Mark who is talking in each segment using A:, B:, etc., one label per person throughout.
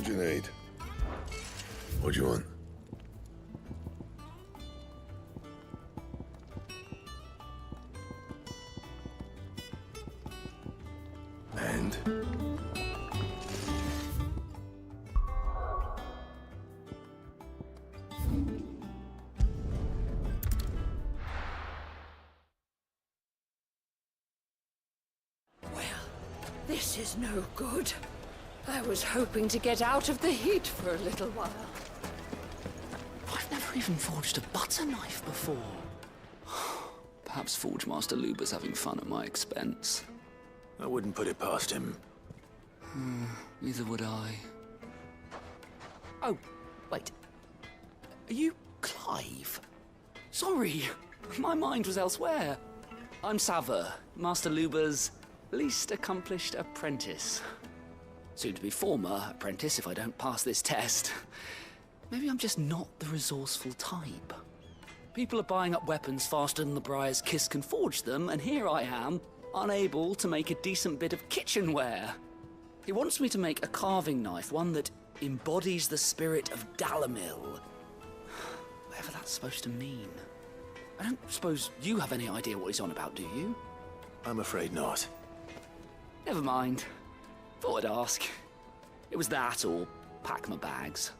A: Junaid. What do you want? And?
B: Well, this is no good. I was hoping to get out of the heat for a little while.
C: I've never even forged a butter knife before. Perhaps Forge Master Luber's having fun at my expense.
D: I wouldn't put it past him.
C: Neither would I.
E: Oh, wait. Are you Clive?
C: Sorry, my mind was elsewhere. I'm Saver, Master Luber's least accomplished apprentice. Soon to be former apprentice if I don't pass this test. Maybe I'm just not the resourceful type. People are buying up weapons faster than the Briar's Kiss can forge them, and here I am, unable to make a decent bit of kitchenware. He wants me to make a carving knife, one that embodies the spirit of Dalamil. Whatever that's supposed to mean. I don't suppose you have any idea what he's on about, do you?
D: I'm afraid not.
C: Never mind. Thought I'd ask. It was that or pack my bags.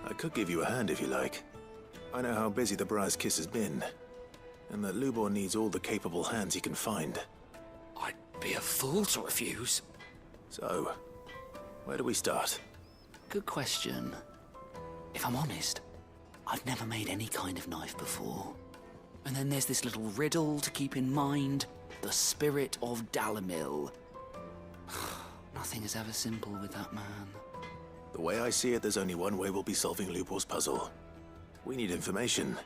D: I could give you a hand if you like. I know how busy the Briar's Kiss has been, and that Lubor needs all the capable hands he can find.
C: I'd be a fool to refuse.
D: So, where do we start?
C: Good question. If I'm honest, I've never made any kind of knife before. And then there's this little riddle to keep in mind. The spirit of Dalamil. Nothing is ever simple with that man.
D: The way I see it, there's only one way we'll be solving Lubor's puzzle. We need information.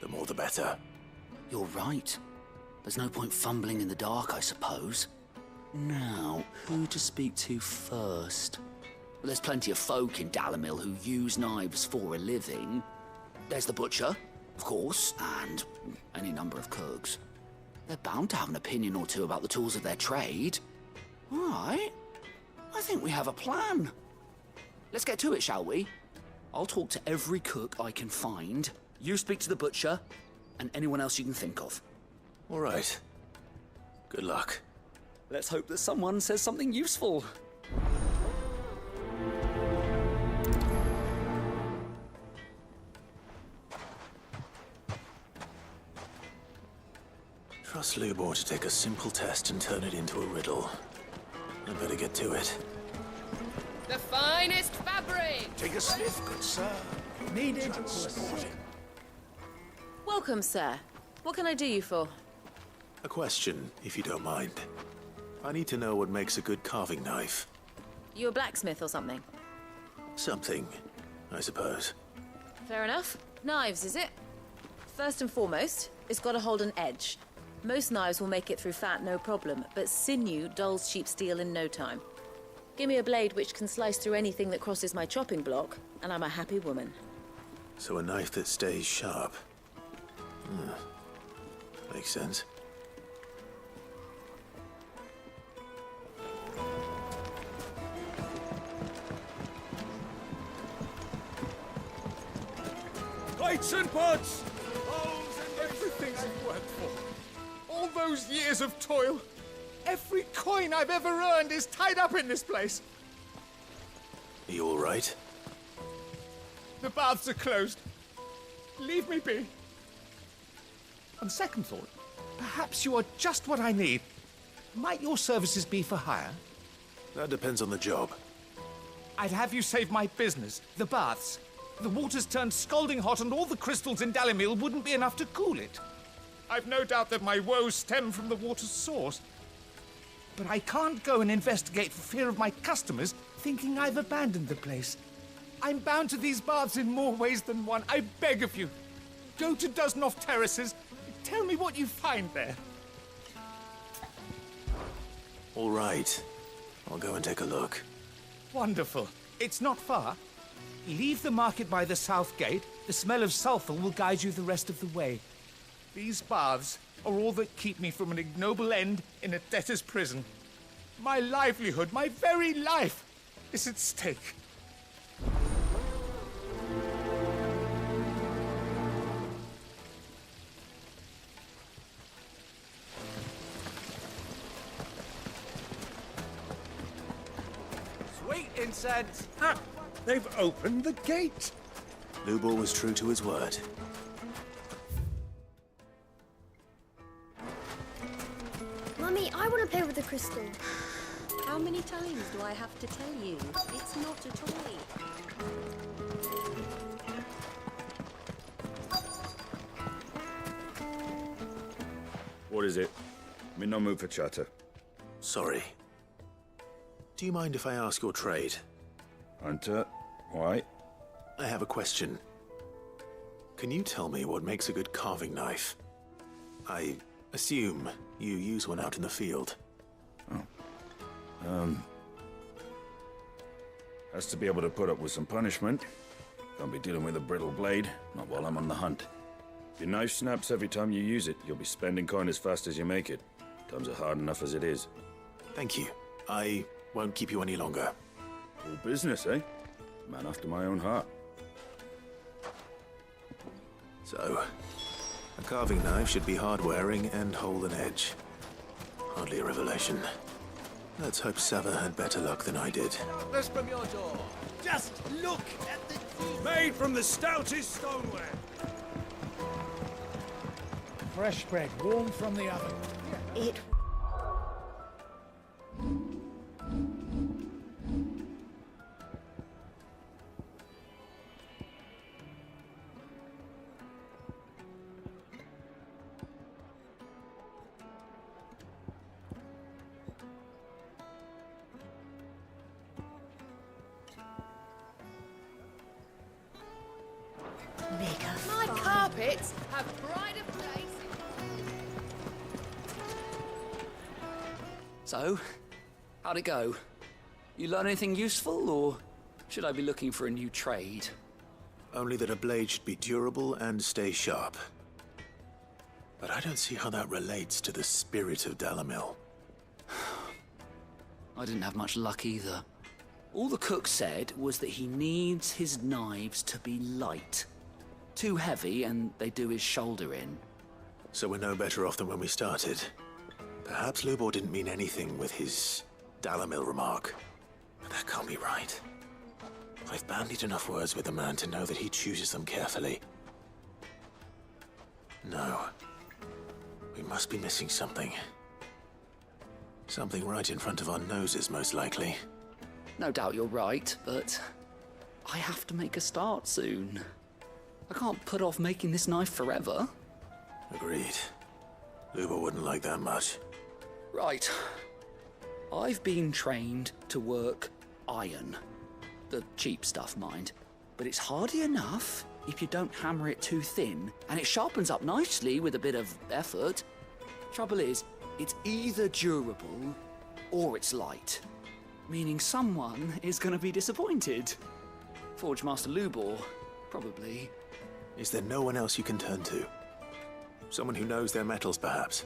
D: The more the better.
C: You're right. There's no point fumbling in the dark, I suppose. Now, who to speak to first? Well, there's plenty of folk in Dalamil who use knives for a living. There's the butcher, of course, and any number of cooks. They're bound to have an opinion or two about the tools of their trade. All right. I think we have a plan. Let's get to it, shall we? I'll talk to every cook I can find. You speak to the butcher, and anyone else you can think of.
D: All right. Good luck.
C: Let's hope that someone says something useful.
D: Trust Lubor to take a simple test and turn it into a riddle. I better get to it.
B: The finest fabric!
F: Take a sniff, good sir. Needed transporting.
G: Welcome, sir. What can I do you for?
D: A question, if you don't mind. I need to know what makes a good carving knife.
G: You a blacksmith or something?
D: Something, I suppose.
G: Fair enough. Knives, is it? First and foremost, it's got to hold an edge. Most knives will make it through fat, no problem, but sinew dulls cheap steel in no time. Give me a blade which can slice through anything that crosses my chopping block, and I'm a happy woman.
D: So a knife that stays sharp. Makes sense.
F: Lights and pots! Everything I've worked for. All those years of toil. Every coin I've ever earned is tied up in this place.
D: Are you all right?
F: The baths are closed. Leave me be. On second thought, perhaps you are just what I need. Might your services be for hire?
D: That depends on the job.
F: I'd have you save my business, the baths. The water's turned scalding hot and all the crystals in Dalamil wouldn't be enough to cool it. I've no doubt that my woes stem from the water's source. But I can't go and investigate for fear of my customers thinking I've abandoned the place. I'm bound to these baths in more ways than one. I beg of you. Go to Dusnoff Terraces. Tell me what you find there.
D: All right. I'll go and take a look.
F: Wonderful. It's not far. Leave the market by the south gate. The smell of sulphur will guide you the rest of the way. These baths are all that keep me from an ignoble end in a debtor's prison. My livelihood, my very life, is at stake.
E: Sweet incense!
H: Ah, they've opened the gate.
D: Lubor was true to his word.
I: Mummy, I want to play with the crystal.
G: How many times do I have to tell you? It's not a toy.
H: What is it? I'm in no mood for chatter.
D: Sorry. Do you mind if I ask your trade?
H: Hunter, why?
D: I have a question. Can you tell me what makes a good carving knife? I assume you use one out in the field.
H: Has to be able to put up with some punishment. Can't be dealing with a brittle blade, not while I'm on the hunt. If your knife snaps every time you use it, you'll be spending coin as fast as you make it. Times are hard enough as it is.
D: Thank you. I won't keep you any longer.
H: All business, eh? Man after my own heart.
D: So, a carving knife should be hard-wearing and hold an edge. Hardly a revelation. Let's hope Sava had better luck than I did.
E: This from your door.
H: Just look at the made from the stoutest stoneware.
J: Fresh bread, warm from the oven.
I: It.
B: My carpets have pride of place.
C: So, how'd it go? You learn anything useful, or should I be looking for a new trade?
D: Only that a blade should be durable and stay sharp. But I don't see how that relates to the spirit of Dalamil.
C: I didn't have much luck either. All the cook said was that he needs his knives to be light. Too heavy and they do his shoulder in.
D: So we're no better off than when we started. Perhaps Lubor didn't mean anything with his Dalamil remark. But that can't be right. I've bandied enough words with the man to know that he chooses them carefully. No. We must be missing something. Something right in front of our noses, most likely.
C: No doubt you're right, but I have to make a start soon. I can't put off making this knife forever.
D: Agreed. Lubor wouldn't like that much.
C: Right. I've been trained to work iron. The cheap stuff, mind. But it's hardy enough if you don't hammer it too thin, and it sharpens up nicely with a bit of effort. Trouble is, it's either durable or it's light. Meaning someone is gonna be disappointed. Forge Master Lubor, probably.
D: Is there no one else you can turn to? Someone who knows their metals, perhaps?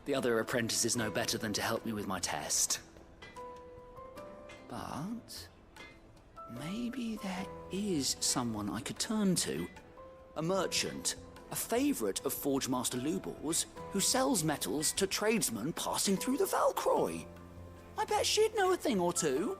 C: The other apprentices know better than to help me with my test. But maybe there is someone I could turn to. A merchant, a favourite of Forge Master Lubor's, who sells metals to tradesmen passing through the Valcroy. I bet she'd know a thing or two.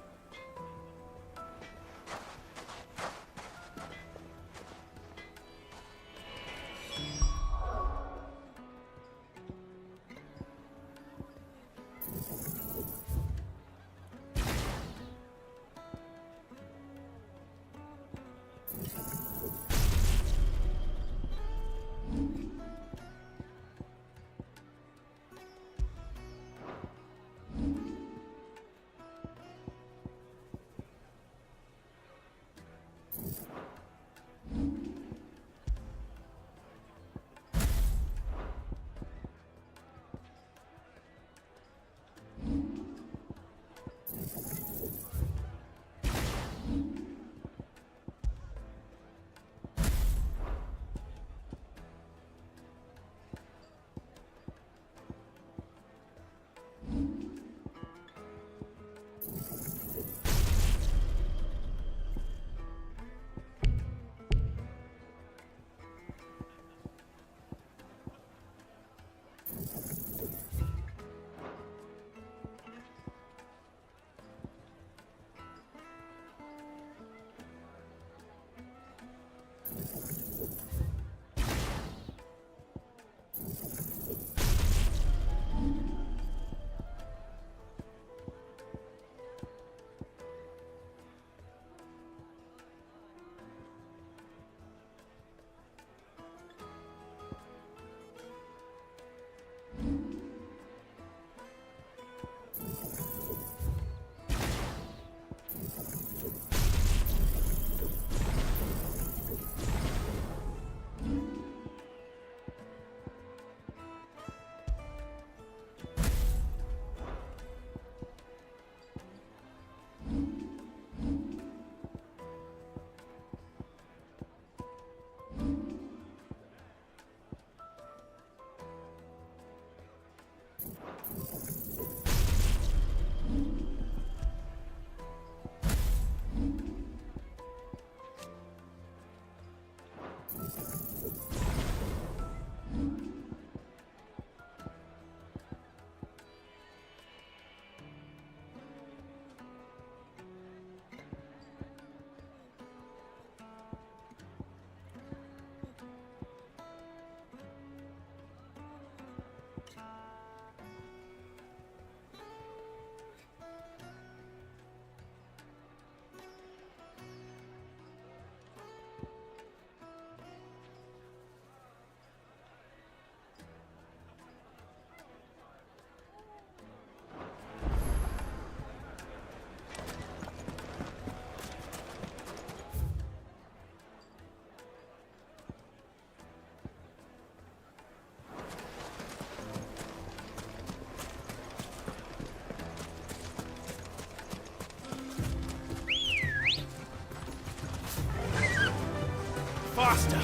J: Faster!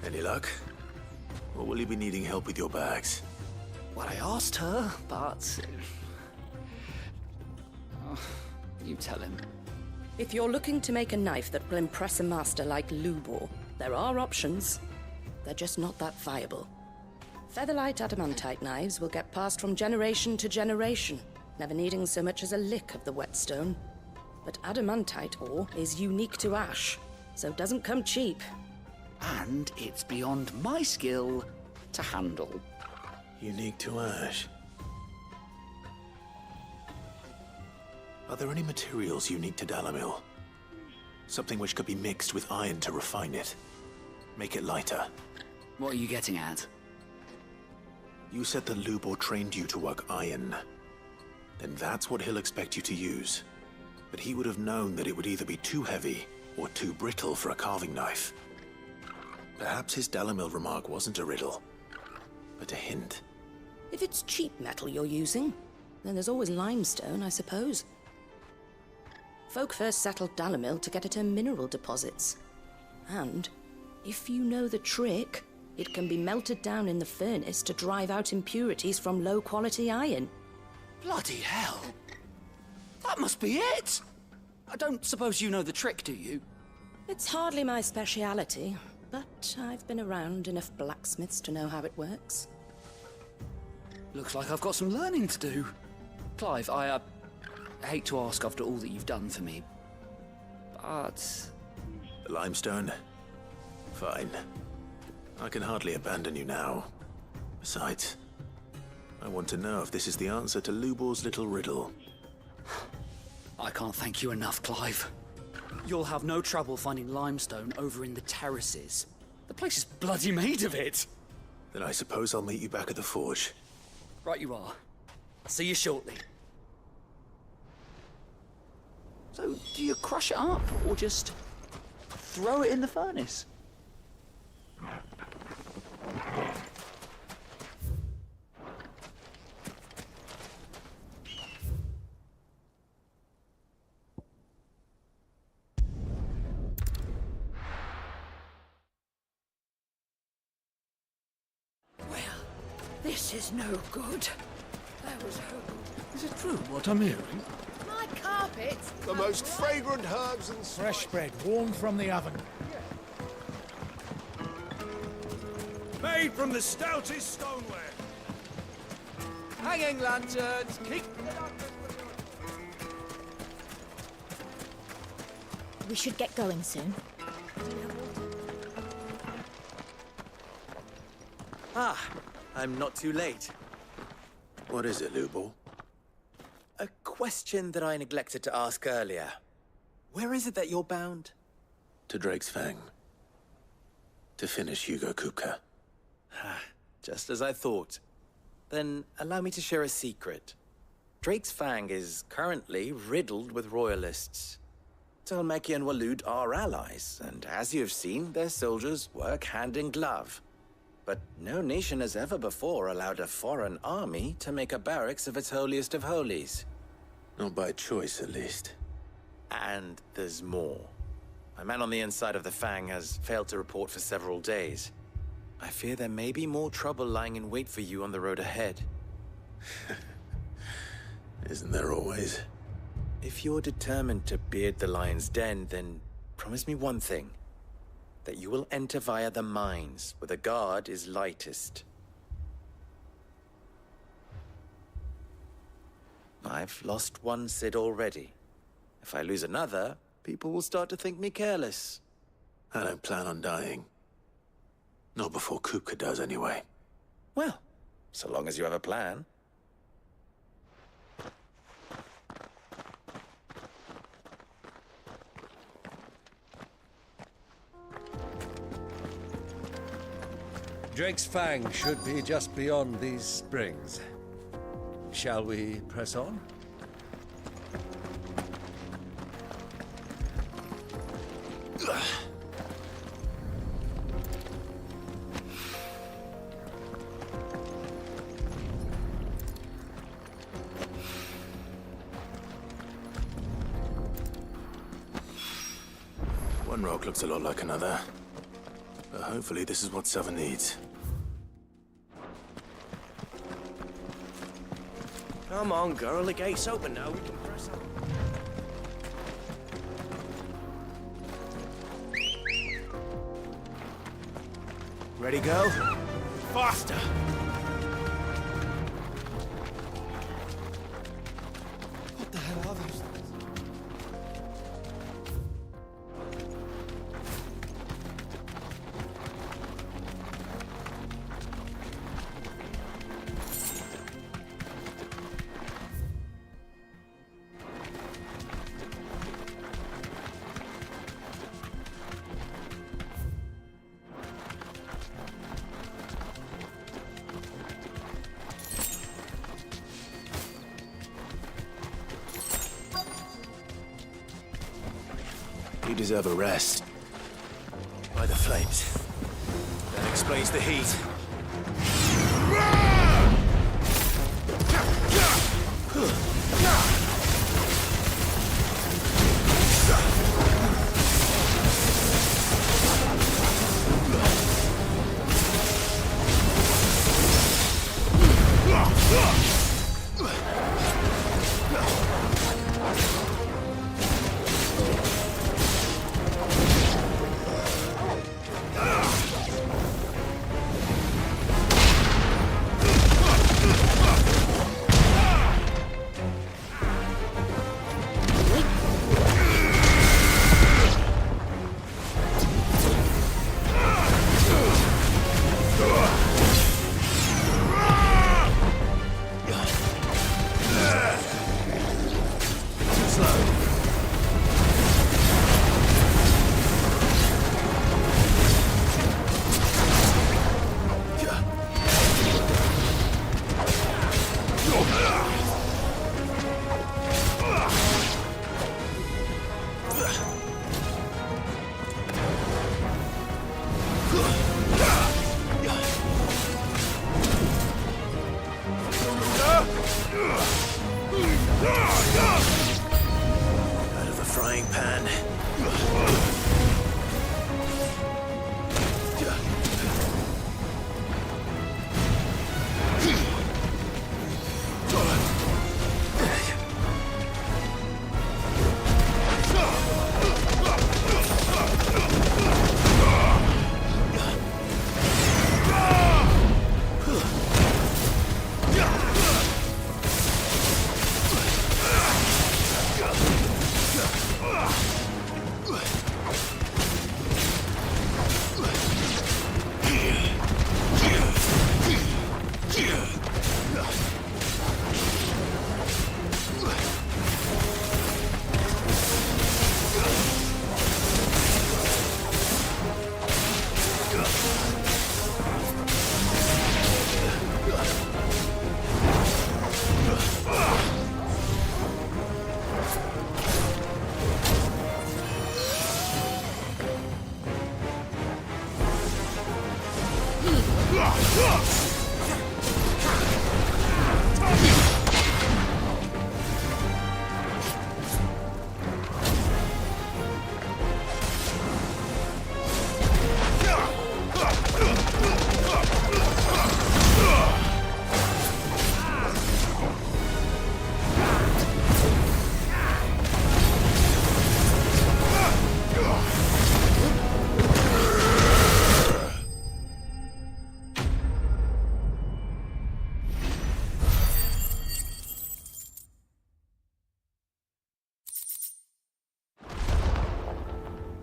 D: Any luck? Or will you be needing help with your bags?
C: Well, I asked her, but... Oh, you tell him.
K: If you're looking to make a knife that will impress a master like Lubor, there are options. They're just not that viable. Featherlight adamantite knives will get passed from generation to generation, never needing so much as a lick of the whetstone. But adamantite ore is unique to ash, so it doesn't come cheap.
C: And it's beyond my skill to handle.
D: Unique to ash. Are there any materials unique to Dalamil? Something which could be mixed with iron to refine it. Make it lighter.
C: What are you getting at?
D: You said that Lubor trained you to work iron. Then that's what he'll expect you to use. But he would have known that it would either be too heavy or too brittle for a carving knife. Perhaps his Dalamil remark wasn't a riddle, but a hint.
K: If it's cheap metal you're using, then there's always limestone, I suppose. Folk first settled Dalamil to get at her mineral deposits. And, if you know the trick, it can be melted down in the furnace to drive out impurities from low-quality iron.
C: Bloody hell! That must be it! I don't suppose you know the trick, do you?
K: It's hardly my speciality, but I've been around enough blacksmiths to know how it works.
C: Looks like I've got some learning to do. Clive, I hate to ask after all that you've done for me, but...
D: The limestone? Fine. I can hardly abandon you now. Besides, I want to know if this is the answer to Lubor's little riddle.
C: I can't thank you enough, Clive. You'll have no trouble finding limestone over in the terraces. The place is bloody made of it.
D: Then I suppose I'll meet you back at the forge.
C: Right you are. I'll see you shortly. So, do you crush it up, or just throw it in the furnace?
B: This is no good. I was hoping...
E: Is it true what I'm hearing?
B: My carpet!
E: The most fragrant herbs and
J: Fresh bread, warm from the oven.
F: Made from the stoutest stoneware.
E: hanging lanterns. Keep...
I: We should get going soon.
L: Ah, I'm not too late.
D: What is it, Lubor?
L: A question that I neglected to ask earlier. Where is it that you're bound?
D: To Drake's Fang. To finish Hugo Kupka.
L: Just as I thought. Then allow me to share a secret. Drake's Fang is currently riddled with royalists. Talmeki and Walud are allies, and as you've seen, their soldiers work hand in glove. But no nation has ever before allowed a foreign army to make a barracks of its holiest of holies.
D: Not by choice, at least.
L: And there's more. A man on the inside of the Fang has failed to report for several days. I fear there may be more trouble lying in wait for you on the road ahead.
D: Isn't there always?
L: If you're determined to beard the lion's den, then promise me one thing. That you will enter via the mines, where the guard is lightest. I've lost one Cid already. If I lose another, people will start to think me careless.
D: I don't plan on dying. Not before Kupka does, anyway.
L: Well, so long as you have a plan.
E: Drake's Fang should be just beyond these springs. Shall we press on?
D: One rock looks a lot like another. But hopefully this is what Sava needs.
M: Come on, girl. The gate's open now. We can press on.
E: Ready, go?
M: Faster!
E: What the hell are those things?
D: You deserve a rest. By the flames. That explains the heat. Out of the frying pan.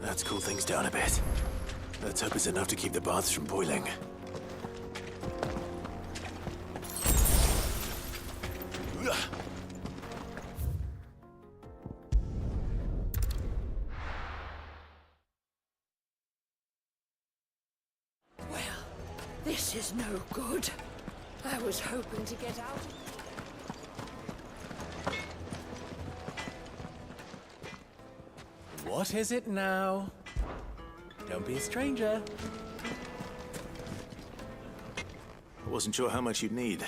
D: Let's cool things down a bit. Let's hope it's enough to keep the baths from boiling.
B: This It is no good. I was hoping to get out.
L: What is it now? Don't be a stranger. I wasn't sure how much you'd need,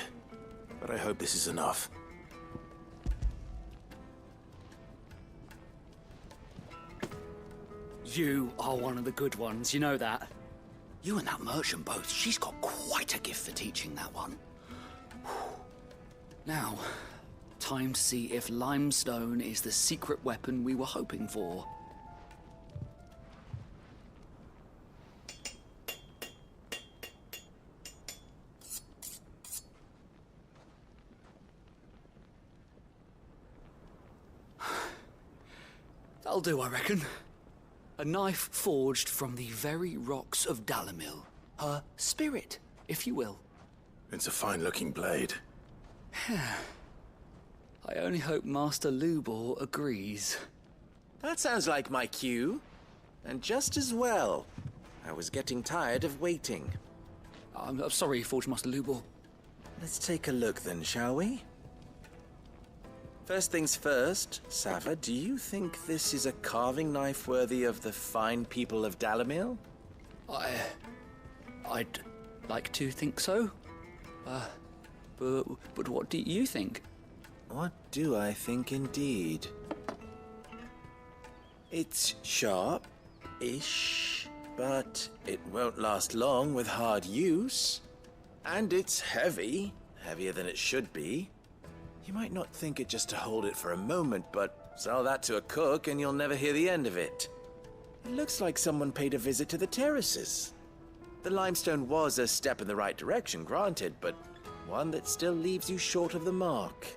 L: but I hope this is enough.
C: You are one of the good ones, you know that. You and that merchant both, she's got quite a gift for teaching that one. Now, time to see if limestone is the secret weapon we were hoping for. That'll do, I reckon. A knife forged from the very rocks of Dalimil. Her spirit, if you will.
D: It's a fine-looking blade.
C: I only hope Master Lubor agrees.
L: That sounds like my cue. And just as well. I was getting tired of waiting.
C: I'm sorry, Forge Master Lubor.
L: Let's take a look then, shall we? First things first, Sava, do you think this is a carving knife worthy of the fine people of Dalimil?
C: I'd like to think so. But what do you think?
L: What do I think indeed? It's sharp-ish, but it won't last long with hard use. And it's heavy, heavier than it should be. You might not think it just to hold it for a moment, but sell that to a cook and you'll never hear the end of it. It looks like someone paid a visit to the terraces. The limestone was a step in the right direction, granted, but one that still leaves you short of the mark.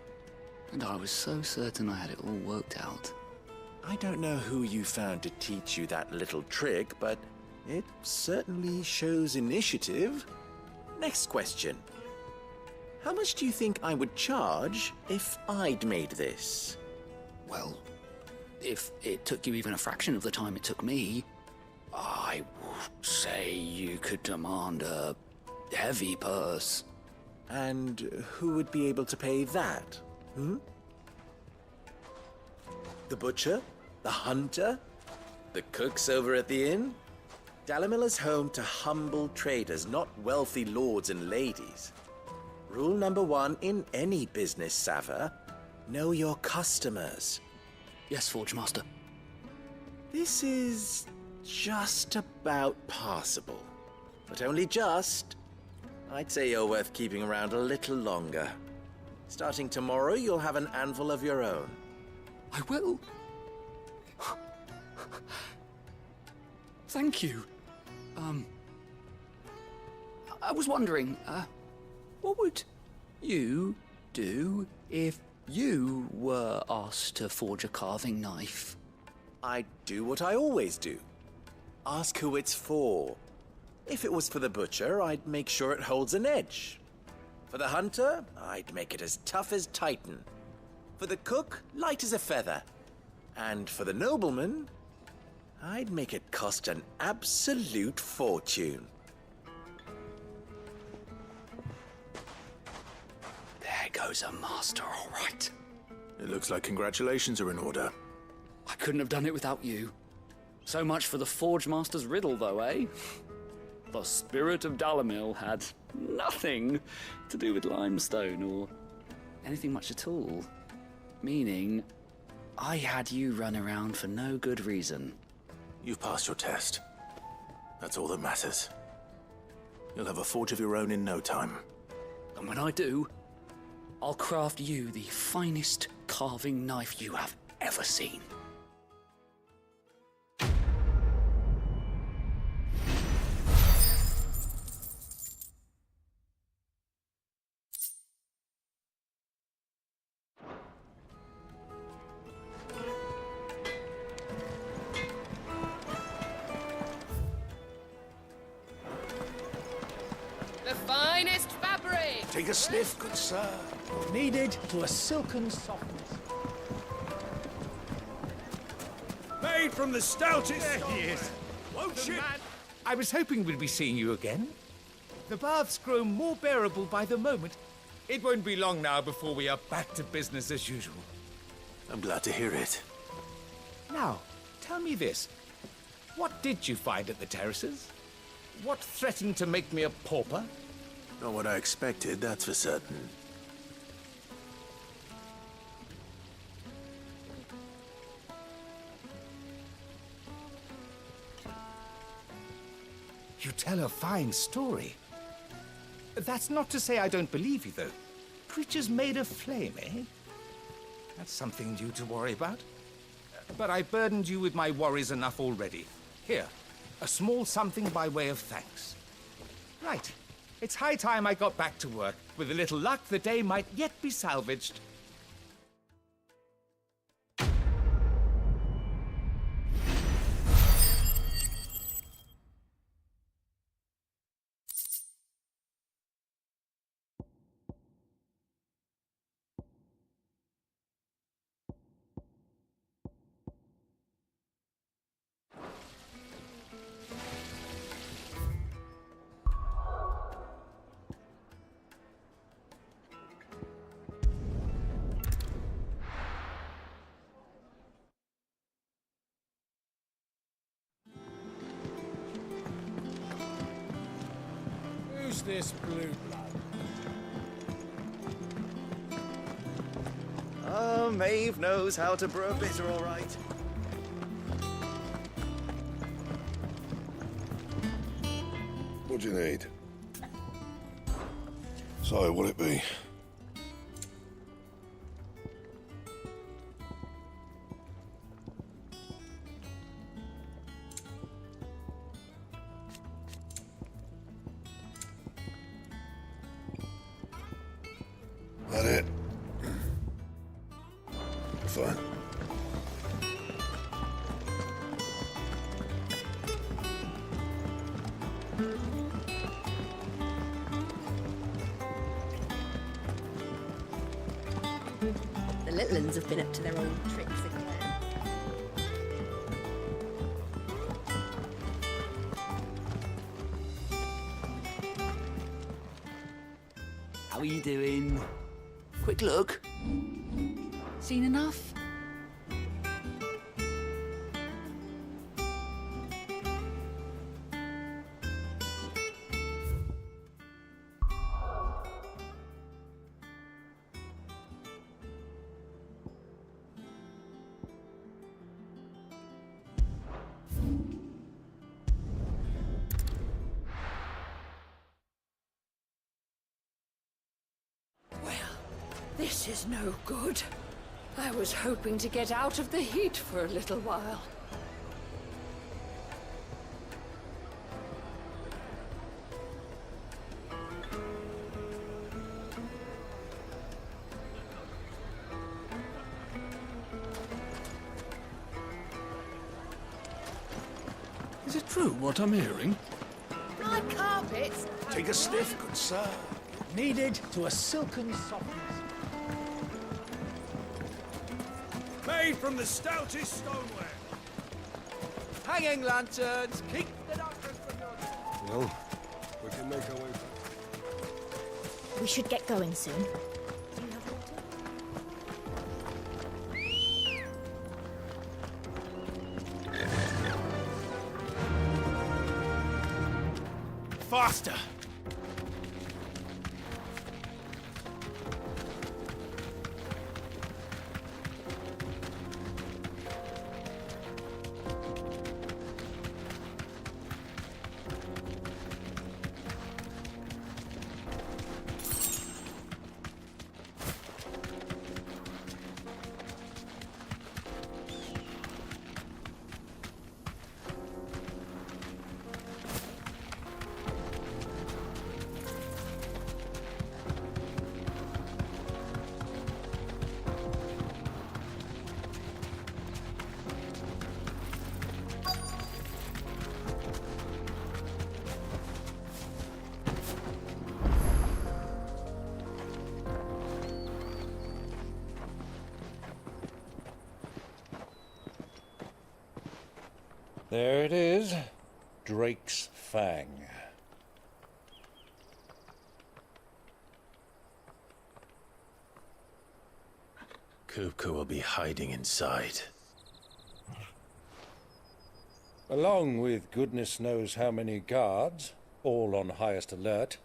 C: And I was so certain I had it all worked out.
L: I don't know who you found to teach you that little trick, but it certainly shows initiative. Next question. How much do you think I would charge if I'd made this?
C: Well, if it took you even a fraction of the time it took me, I would say you could demand a heavy purse.
L: And who would be able to pay that? The butcher? The hunter? The cooks over at the inn? Dalimil is home to humble traders, not wealthy lords and ladies. Rule number 1 in any business, Sava. Know your customers.
C: Yes, Forge Master.
L: This is just about passable. But only just. I'd say you're worth keeping around a little longer. Starting tomorrow, you'll have an anvil of your own.
C: I will. Thank you. I was wondering, what would you do if you were asked to forge a carving knife?
L: I'd do what I always do. Ask who it's for. If it was for the butcher, I'd make sure it holds an edge. For the hunter, I'd make it as tough as Titan. For the cook, light as a feather. And for the nobleman, I'd make it cost an absolute fortune.
C: There goes a master, all right.
D: It looks like congratulations are in order.
C: I couldn't have done it without you. So much for the Forge Master's riddle, though, eh? The spirit of Dalimil had nothing to do with limestone or anything much at all. Meaning, I had you run around for no good reason.
D: You've passed your test. That's all that matters. You'll have a forge of your own in no time.
C: And when I do, I'll craft you the finest carving knife you have ever seen.
B: The finest fabric!
J: Take a sniff, good sir. Kneaded to a silken softness.
E: Made from the stoutest.
F: There he is.
E: Won't
F: The
E: you?
F: man. I was hoping we'd be seeing you again. The baths grow more bearable by the moment. It won't be long now before we are back to business as usual.
D: I'm glad to hear it.
F: Now, tell me this. What did you find at the terraces? What threatened to make me a pauper?
D: Not what I expected, that's for certain.
F: You tell a fine story. That's not to say I don't believe you, though. Creatures made of flame, eh? That's something new to worry about. But I burdened you with my worries enough already. Here, a small something by way of thanks. Right. It's high time I got back to work. With a little luck, the day might yet be salvaged.
J: Who's this blue blood?
M: Oh, Maeve knows how to brew a bitter, all right.
A: What do you need? So, what'll it be? That it? Fine.
I: The little uns have been up to their old tricks again.
C: How are you doing? Quick look. Seen enough?
B: This is no good. I was hoping to get out of the heat for a little while.
J: Is it true what I'm hearing?
G: My carpets!
J: Take a sniff, good sir. Needed to a silken softness.
E: Made from the stoutest stoneware.
F: Hanging lanterns! Keep the darkness from your...
A: Well, we can make our way back.
I: We should get going soon.
J: Faster!
E: There it is. Drake's Fang.
D: Kupka will be hiding inside.
E: Along with goodness knows how many guards, all on highest alert.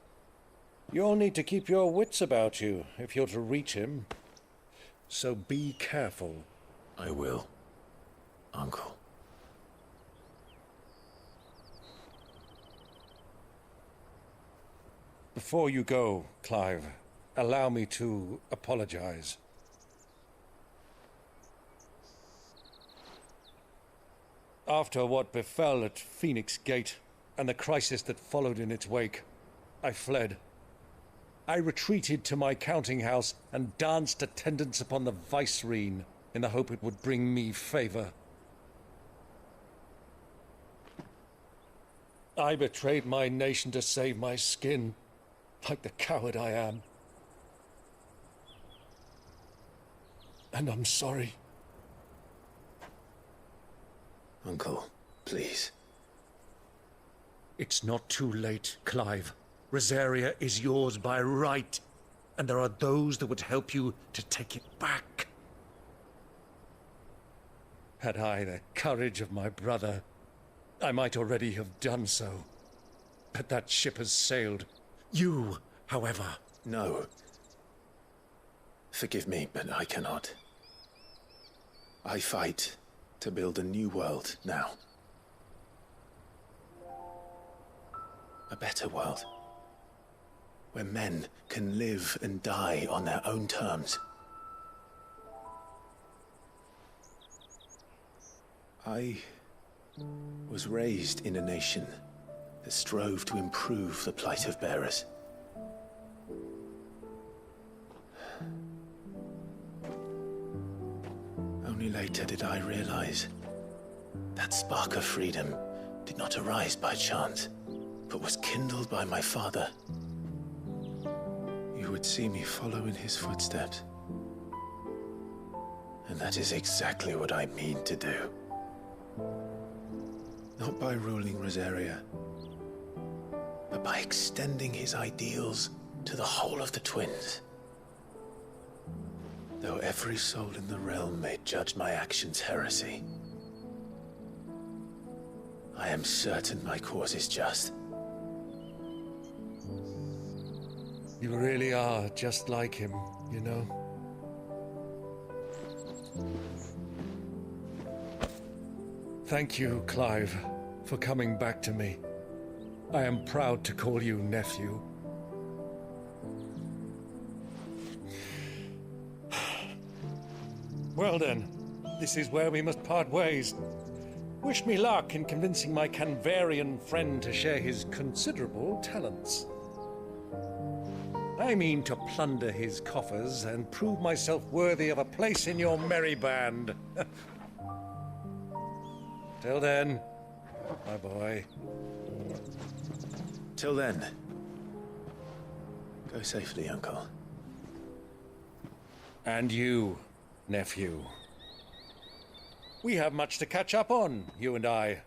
E: You'll need to keep your wits about you if you're to reach him. So be careful.
D: I will, Uncle.
E: Before you go, Clive, allow me to apologize. After what befell at Phoenix Gate and the crisis that followed in its wake, I fled. I retreated to my counting house and danced attendance upon the vicereine in the hope it would bring me favor. I betrayed my nation to save my skin, like the coward I am. And I'm sorry.
D: Uncle, please.
E: It's not too late, Clive. Rosaria is yours by right, and there are those that would help you to take it back. Had I the courage of my brother, I might already have done so. But that ship has sailed. You, however...
D: No. Forgive me, but I cannot. I fight to build a new world now. A better world. Where men can live and die on their own terms. I was raised in a nation that strove to improve the plight of bearers. Only later did I realize that spark of freedom did not arise by chance, but was kindled by my father. You would see me follow in his footsteps. And that is exactly what I mean to do. Not by ruling Rosaria, but by extending his ideals to the whole of the twins. Though every soul in the realm may judge my actions heresy, I am certain my cause is just.
E: You really are just like him, you know? Thank you, Clive, for coming back to me. I am proud to call you nephew. Well then, this is where we must part ways. Wish me luck in convincing my Canvarian friend to share his considerable talents. I mean to plunder his coffers and prove myself worthy of a place in your merry band. Till then, my boy.
D: Till then, go safely, Uncle.
E: And you, nephew. We have much to catch up on, you and I.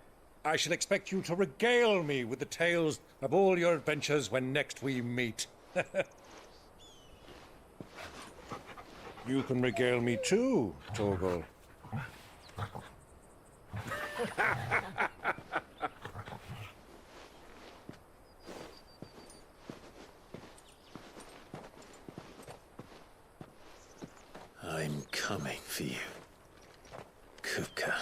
E: I shall expect you to regale me with the tales of all your adventures when next we meet. You can regale me too, Torgal.
D: I'm coming for you, Kupka.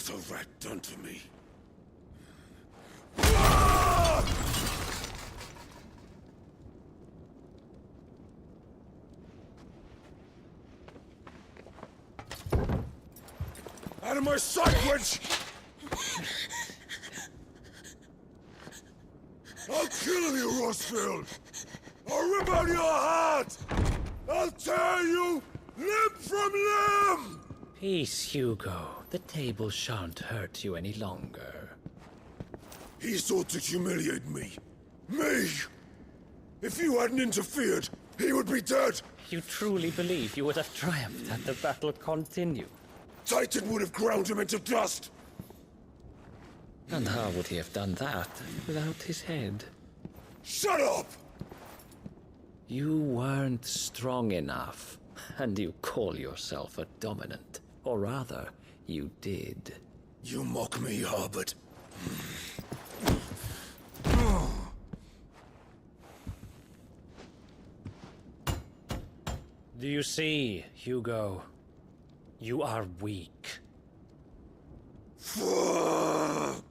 N: little rat done to me? Out of my sight, witch! I'll kill you, Rossfield! I'll rip out your heart! I'll tear you limb from limb!
O: Peace, Hugo. The table shan't hurt you any longer.
N: He sought to humiliate me. Me! If you hadn't interfered, he would be dead!
O: You truly believe you would have triumphed had the battle continued?
N: Titan would have ground him into dust!
O: And how would he have done that without his head?
N: Shut up!
O: You weren't strong enough, and you call yourself a dominant. Or rather, you did.
N: You mock me, Harbert.
O: Do you see, Hugo? You are weak.
N: Fuck!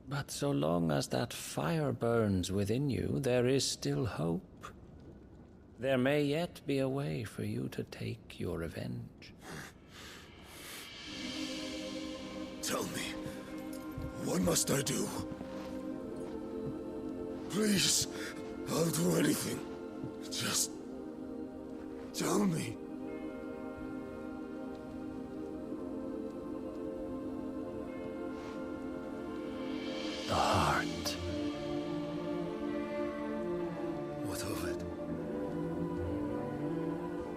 O: But so long as that fire burns within you, there is still hope. There may yet be a way for you to take your revenge.
N: Tell me, what must I do? Please, I'll do anything. Just tell me.
O: The heart.
N: What of it?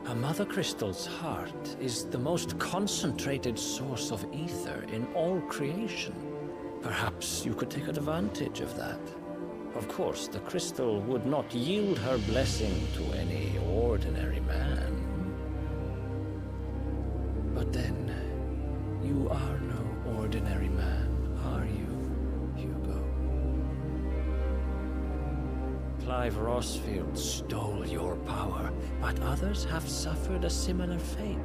O: A Mother Crystal's heart is the most concentrated source of ether in all creation. Perhaps you could take advantage of that. Of course, the crystal would not yield her blessing to any ordinary man. But then, you are no ordinary man, are you, Hugo? Clive Rossfield stole your power, but others have suffered a similar fate,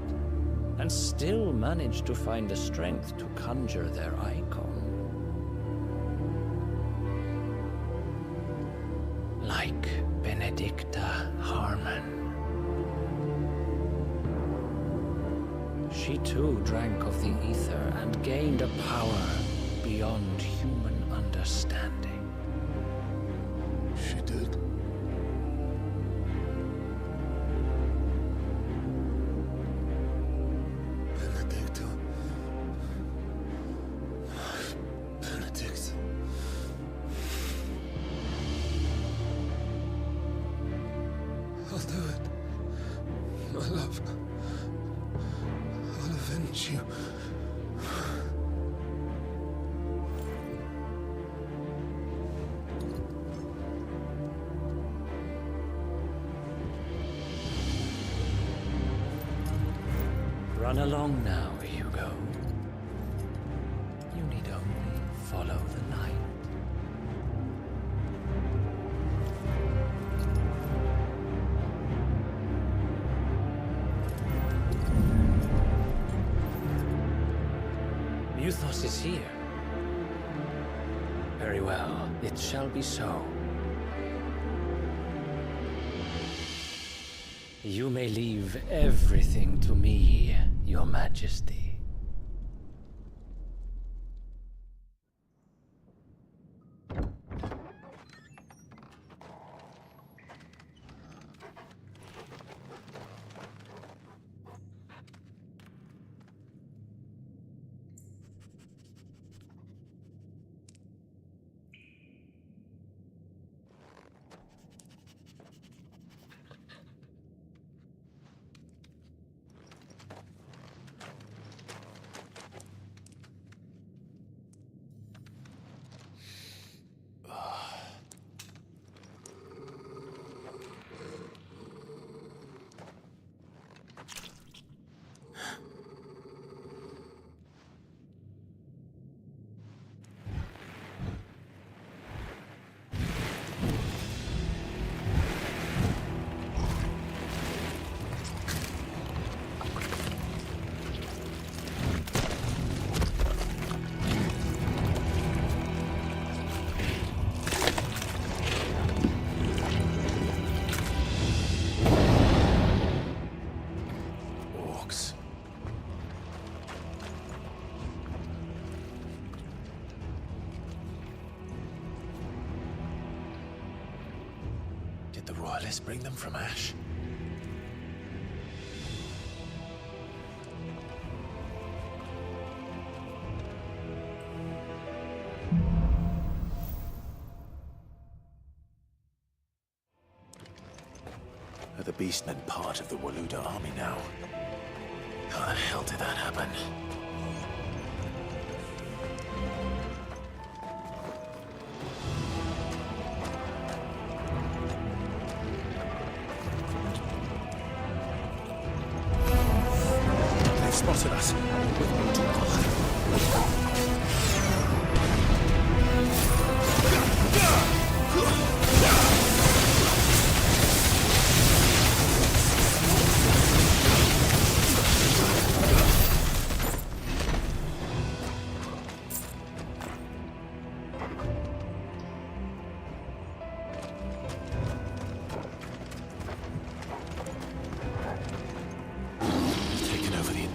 O: and still managed to find the strength to conjure their icon. Like Benedicta Harmon. She too drank of the ether and gained a power beyond human understanding.
N: She did. Benedicta. Benedict. I'll do it. My love. I'll avenge you.
O: Run along now, Hugo. You need only follow the light. Muthos is here. Very well, it shall be so. You may leave everything to me, Your Majesty.
D: Did the Royalists bring them from Ash? Are the Beastmen part of the Waluda army now? How the hell did that happen? They've spotted us.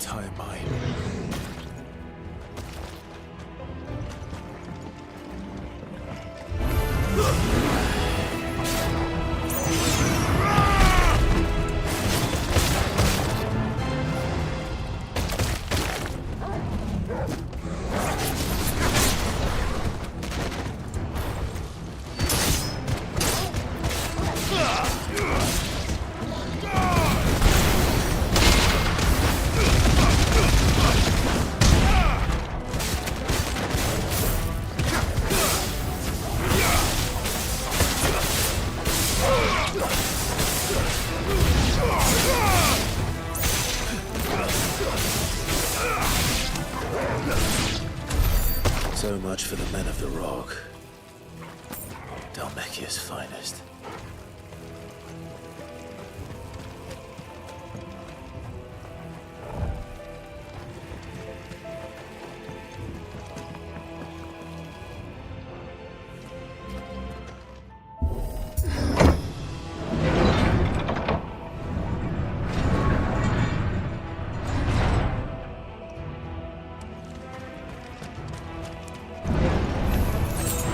D: Entire mine. So much for the men of the Rock. Dhalmekia's finest.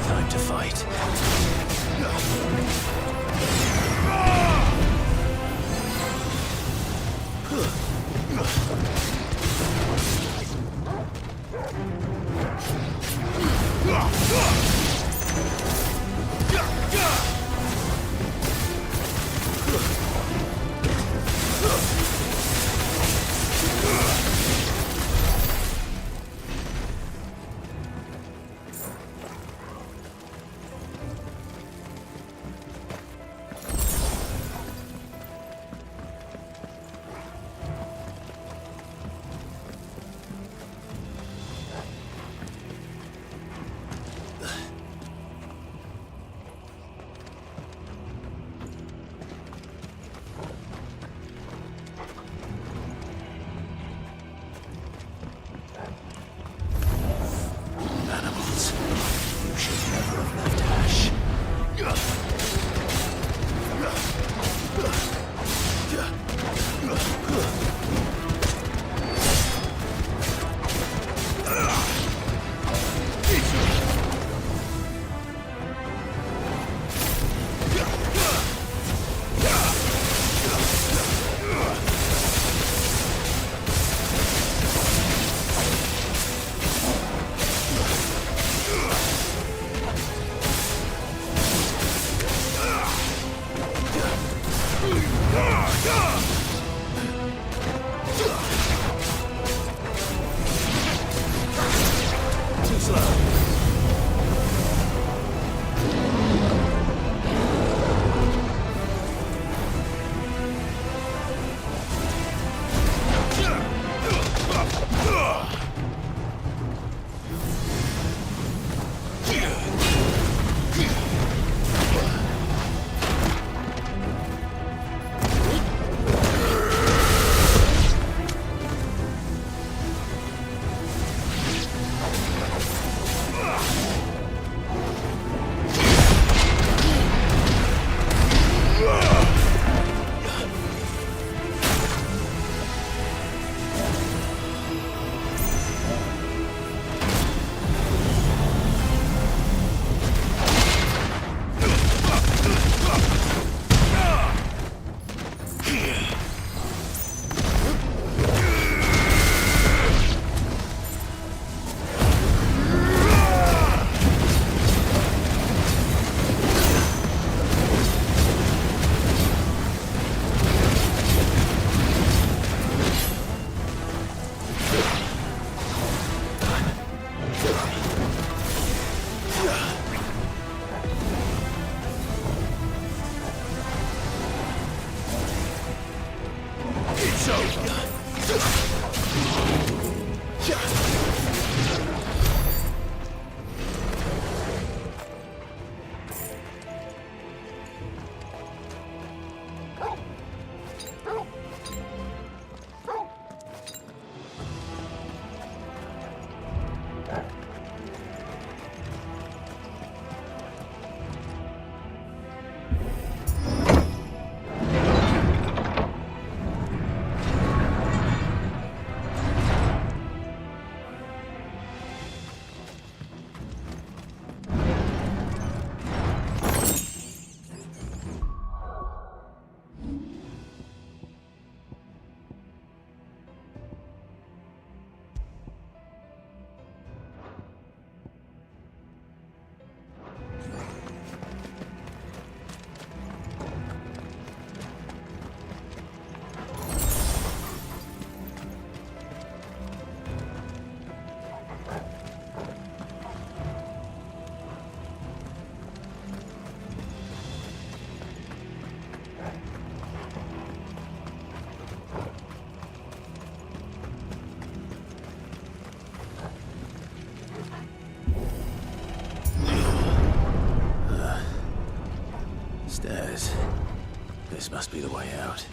D: Time to fight. Stairs. This must be the way out.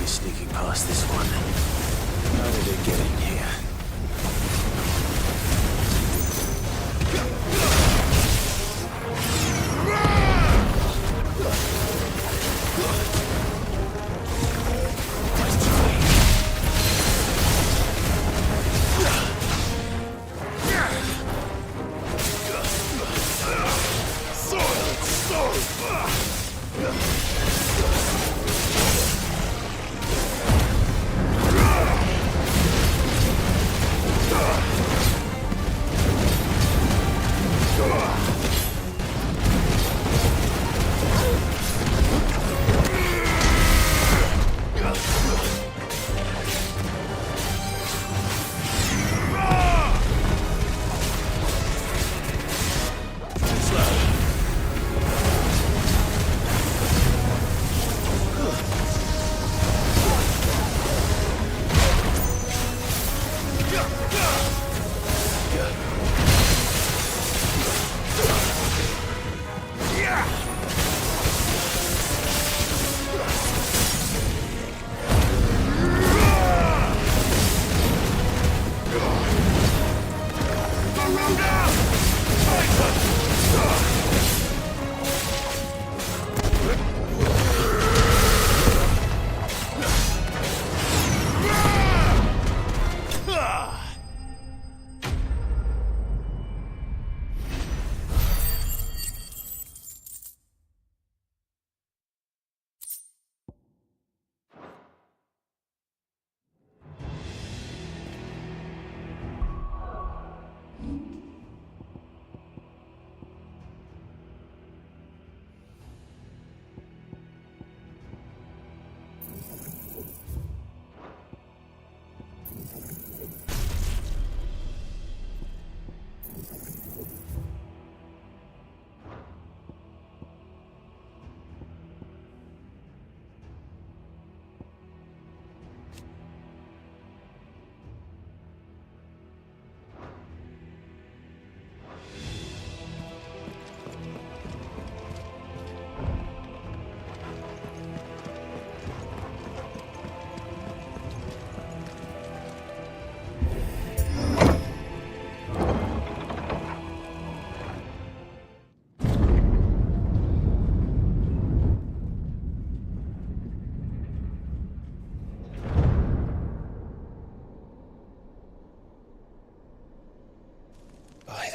D: Sneaking past this one. How did it get in here?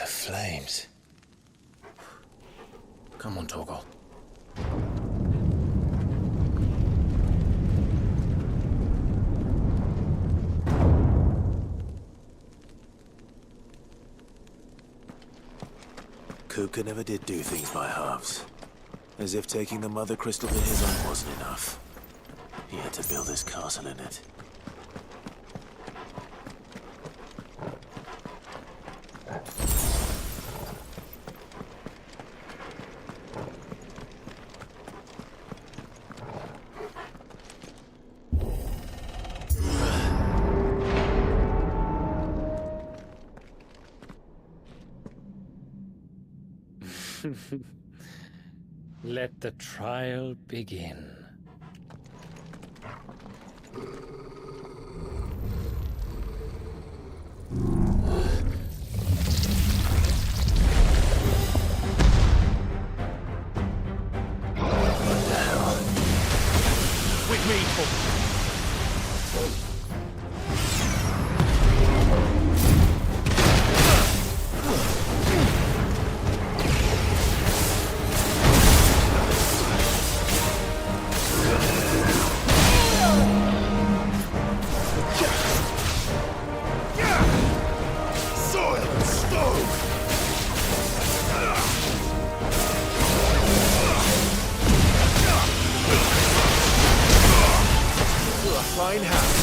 D: flames. Come on, Torgal. Kuka never did do things by halves. As if taking the Mother Crystal to his own wasn't enough. He had to build his castle in it.
O: Let the trial begin.
D: What the hell?
F: With me,
N: Fine hand.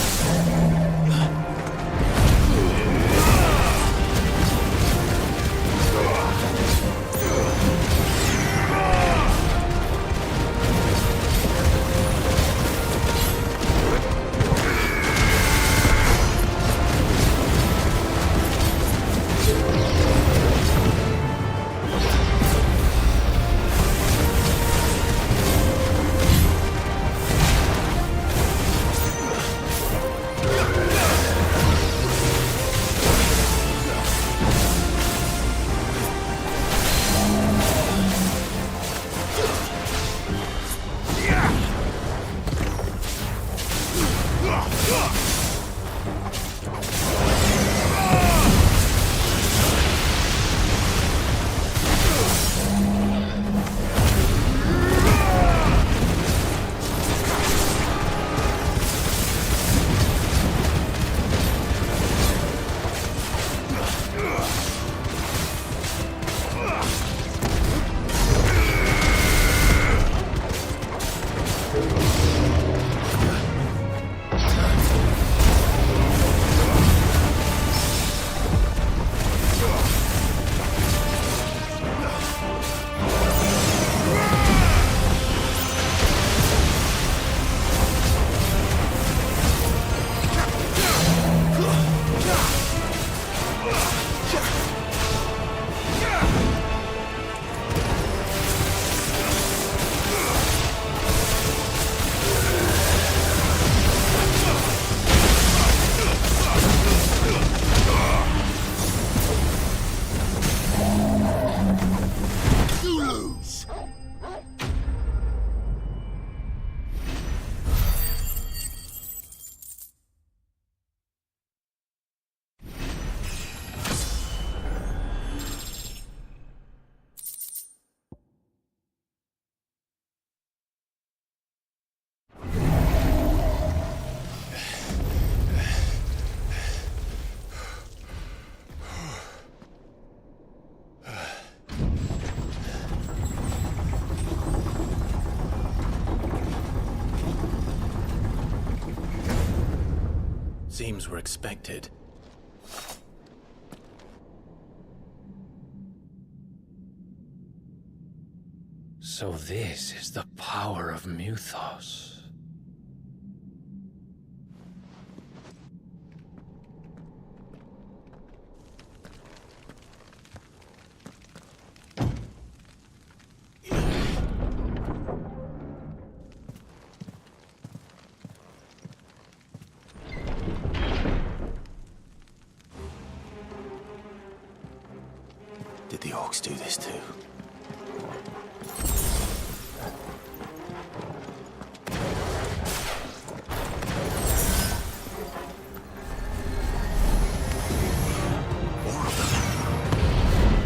D: Seems we're expected.
O: So this is the power of Muthos.
D: Did the orcs do this too?
N: More of them.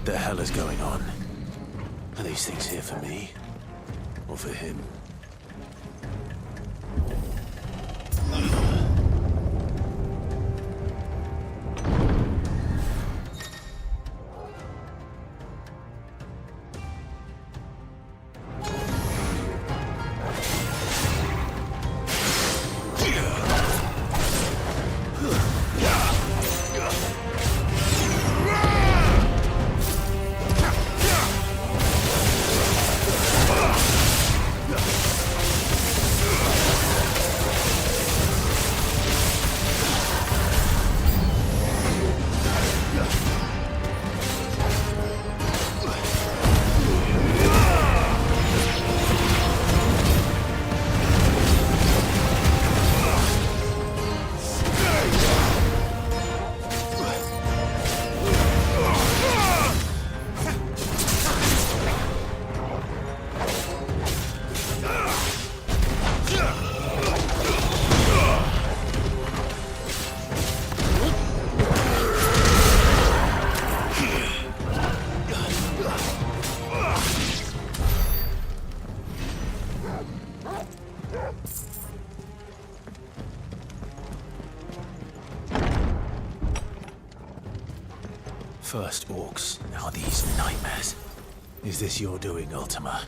D: the hell is going on? Are these things here for me? Or for him? First orcs, now these nightmares. Is this your doing, Ultima?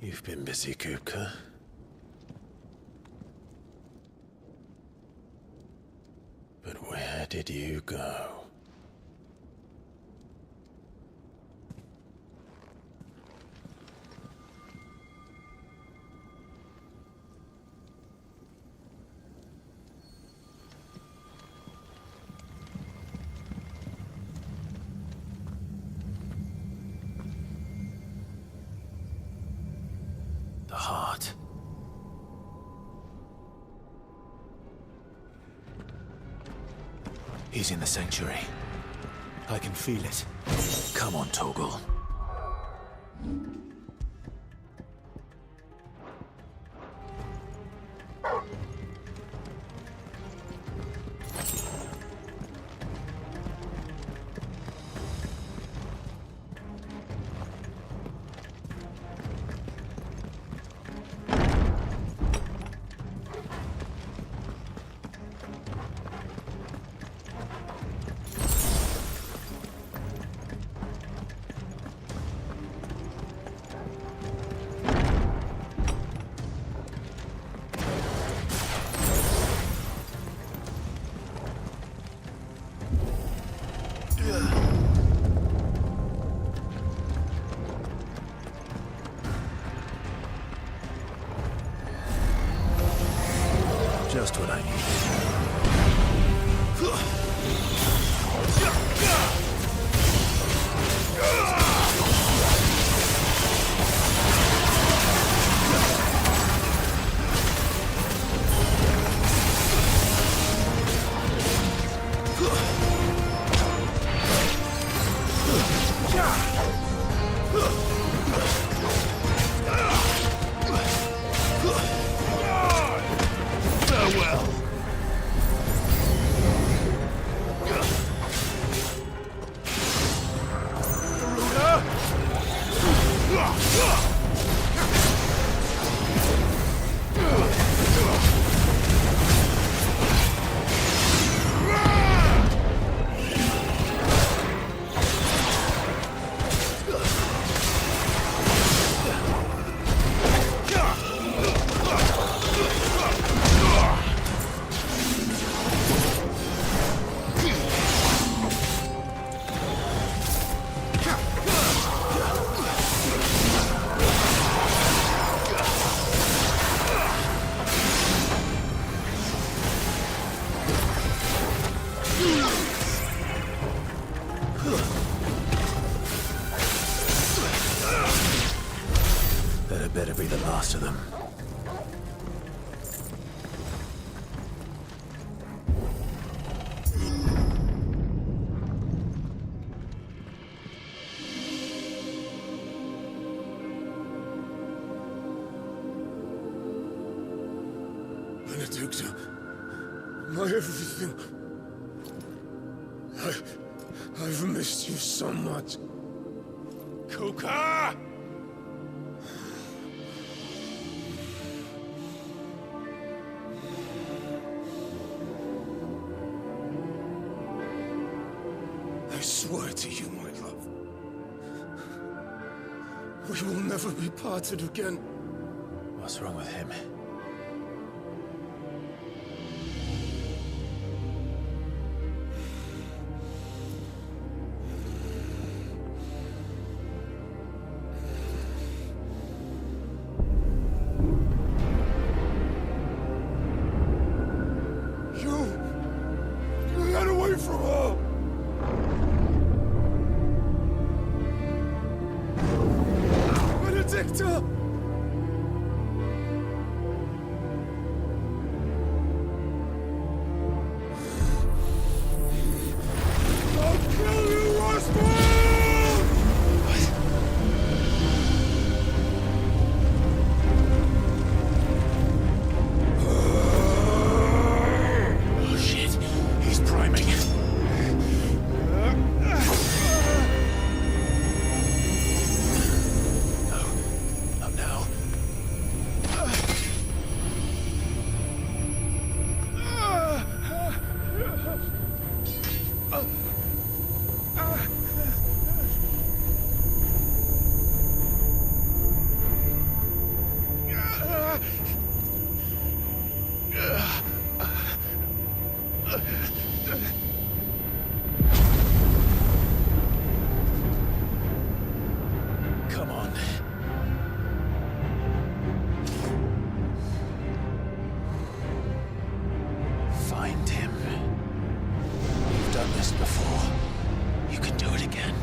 D: You've been busy, Kupka. But where did you go? The heart. He's in the sanctuary. I can feel it. Come on, Torgal. Just what I need. Farewell. That better be the last of them.
N: Benedicta, my everything. I've missed you so much. Kuka! I swear to you, my love, we will never be parted again.
D: What's wrong with him?
N: You got away from her! Benedicta! I'll kill you, Roswell!
D: Oh shit, he's priming. Up now. Come on. Find him. You've done this before. You can do it again.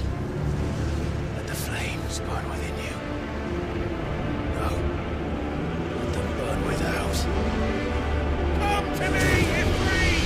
D: Let the flames burn within you. No. Let them burn without.
N: Come to me, Ifrit!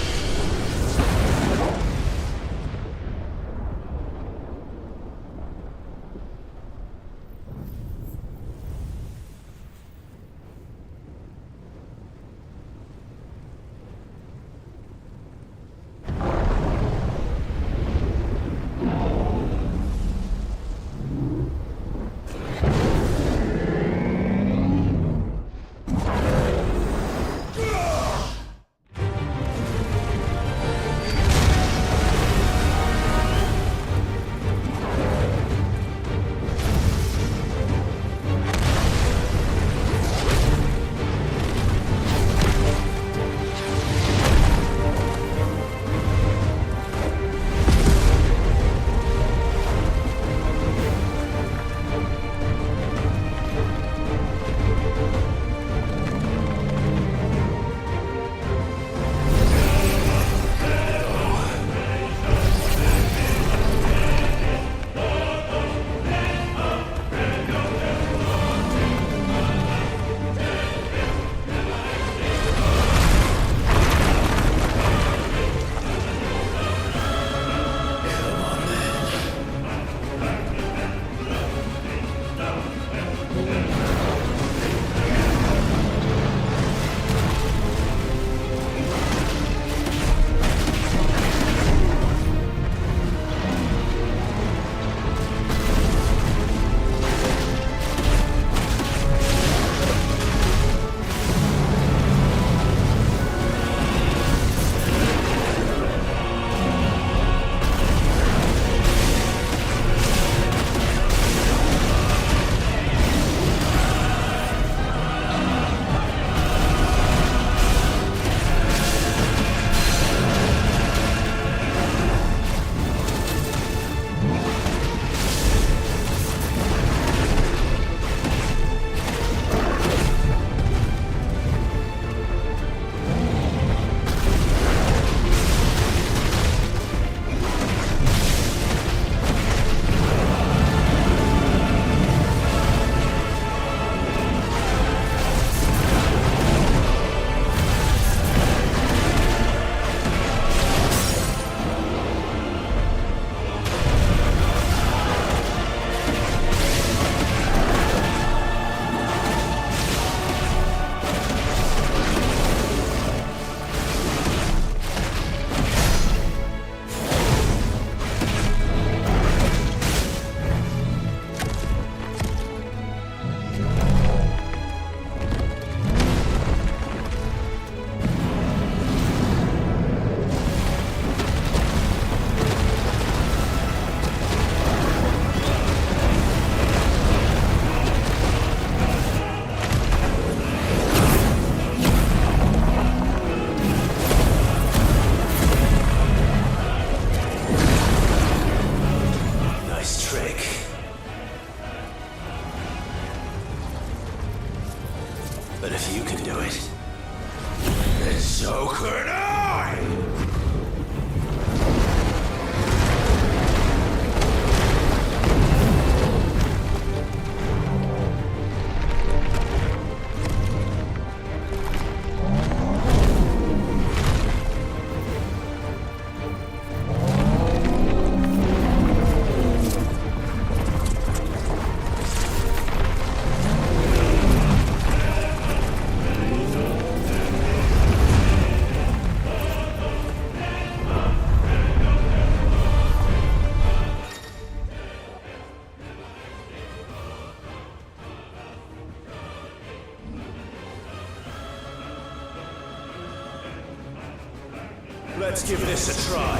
O: Let's give this a try.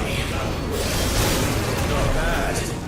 O: Not bad.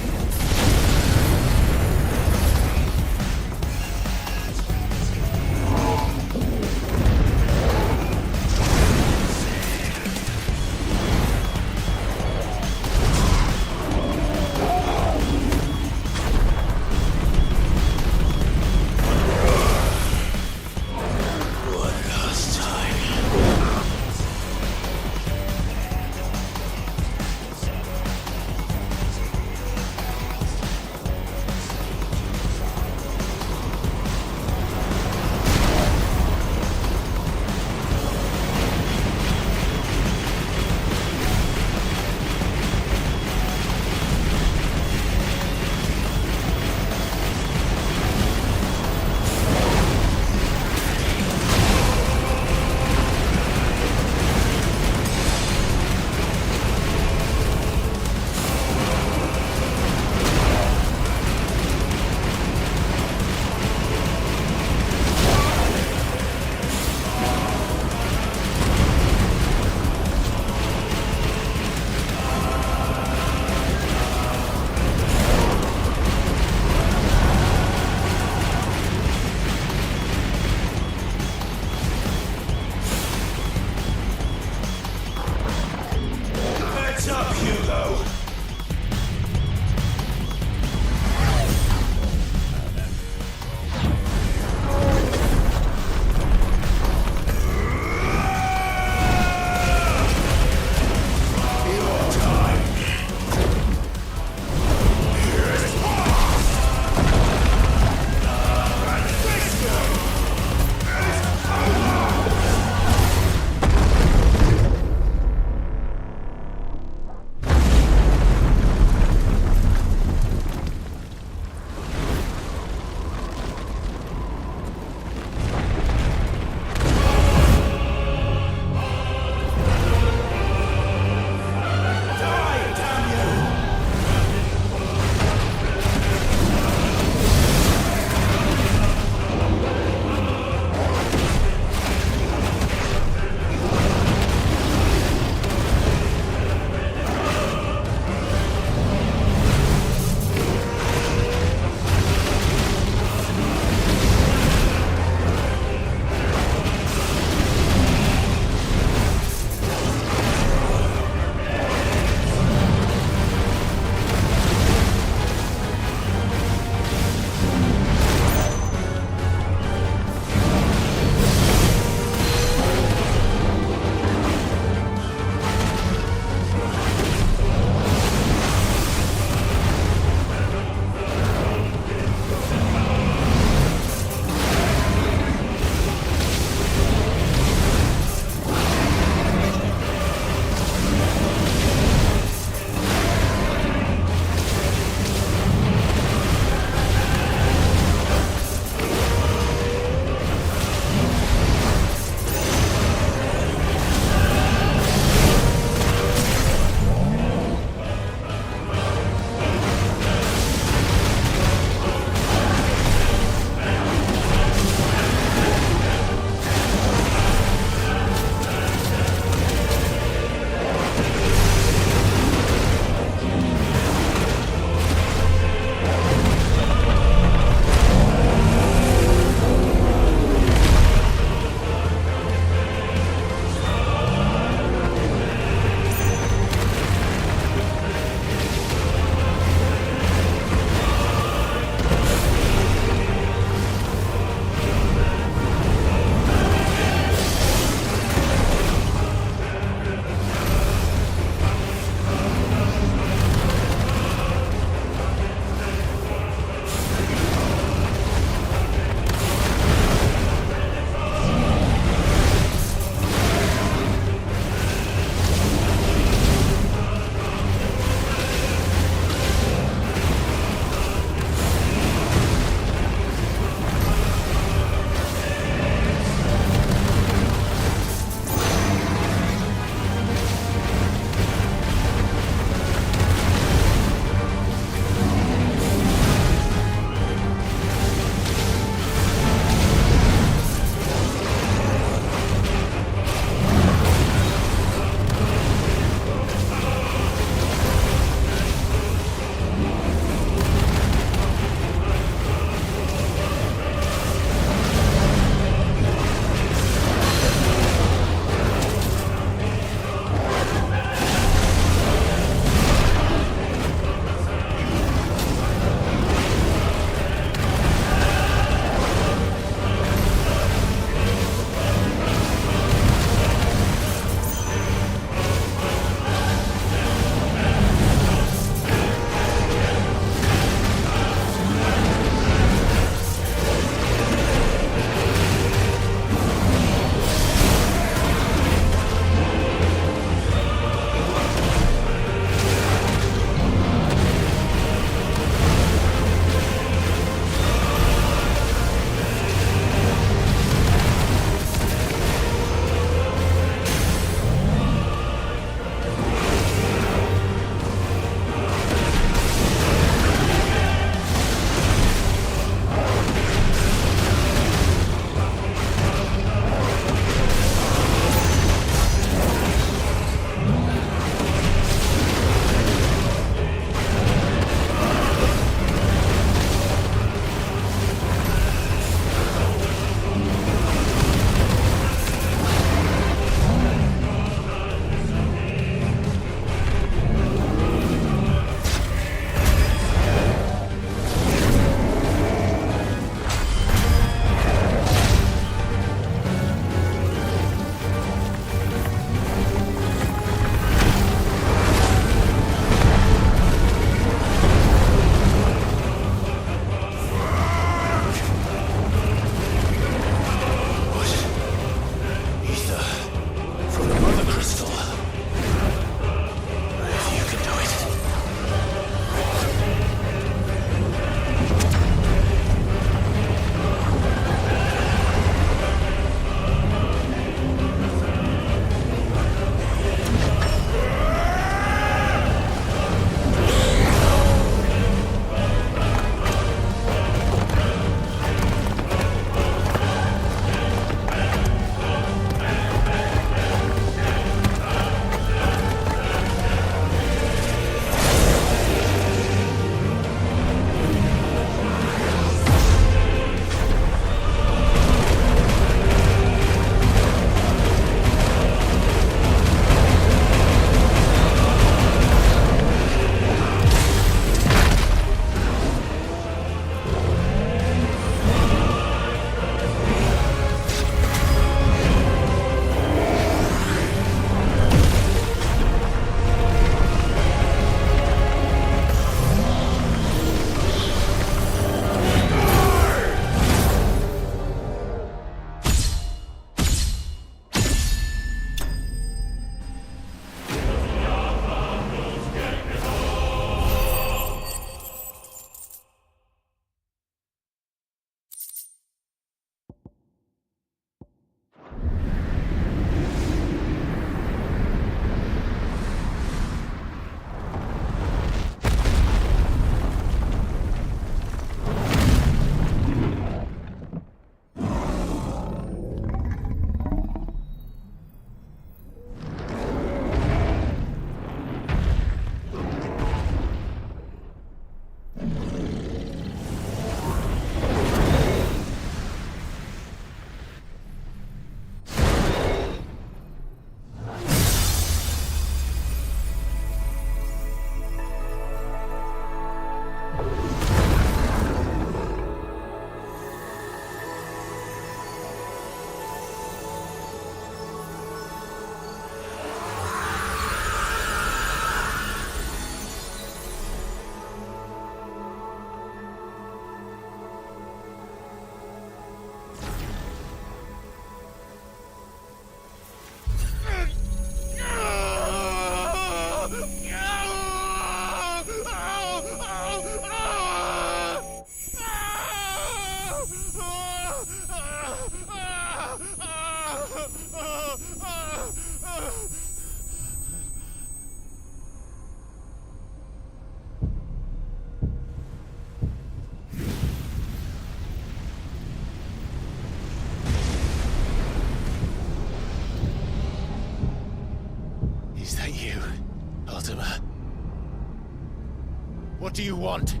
F: What do you want?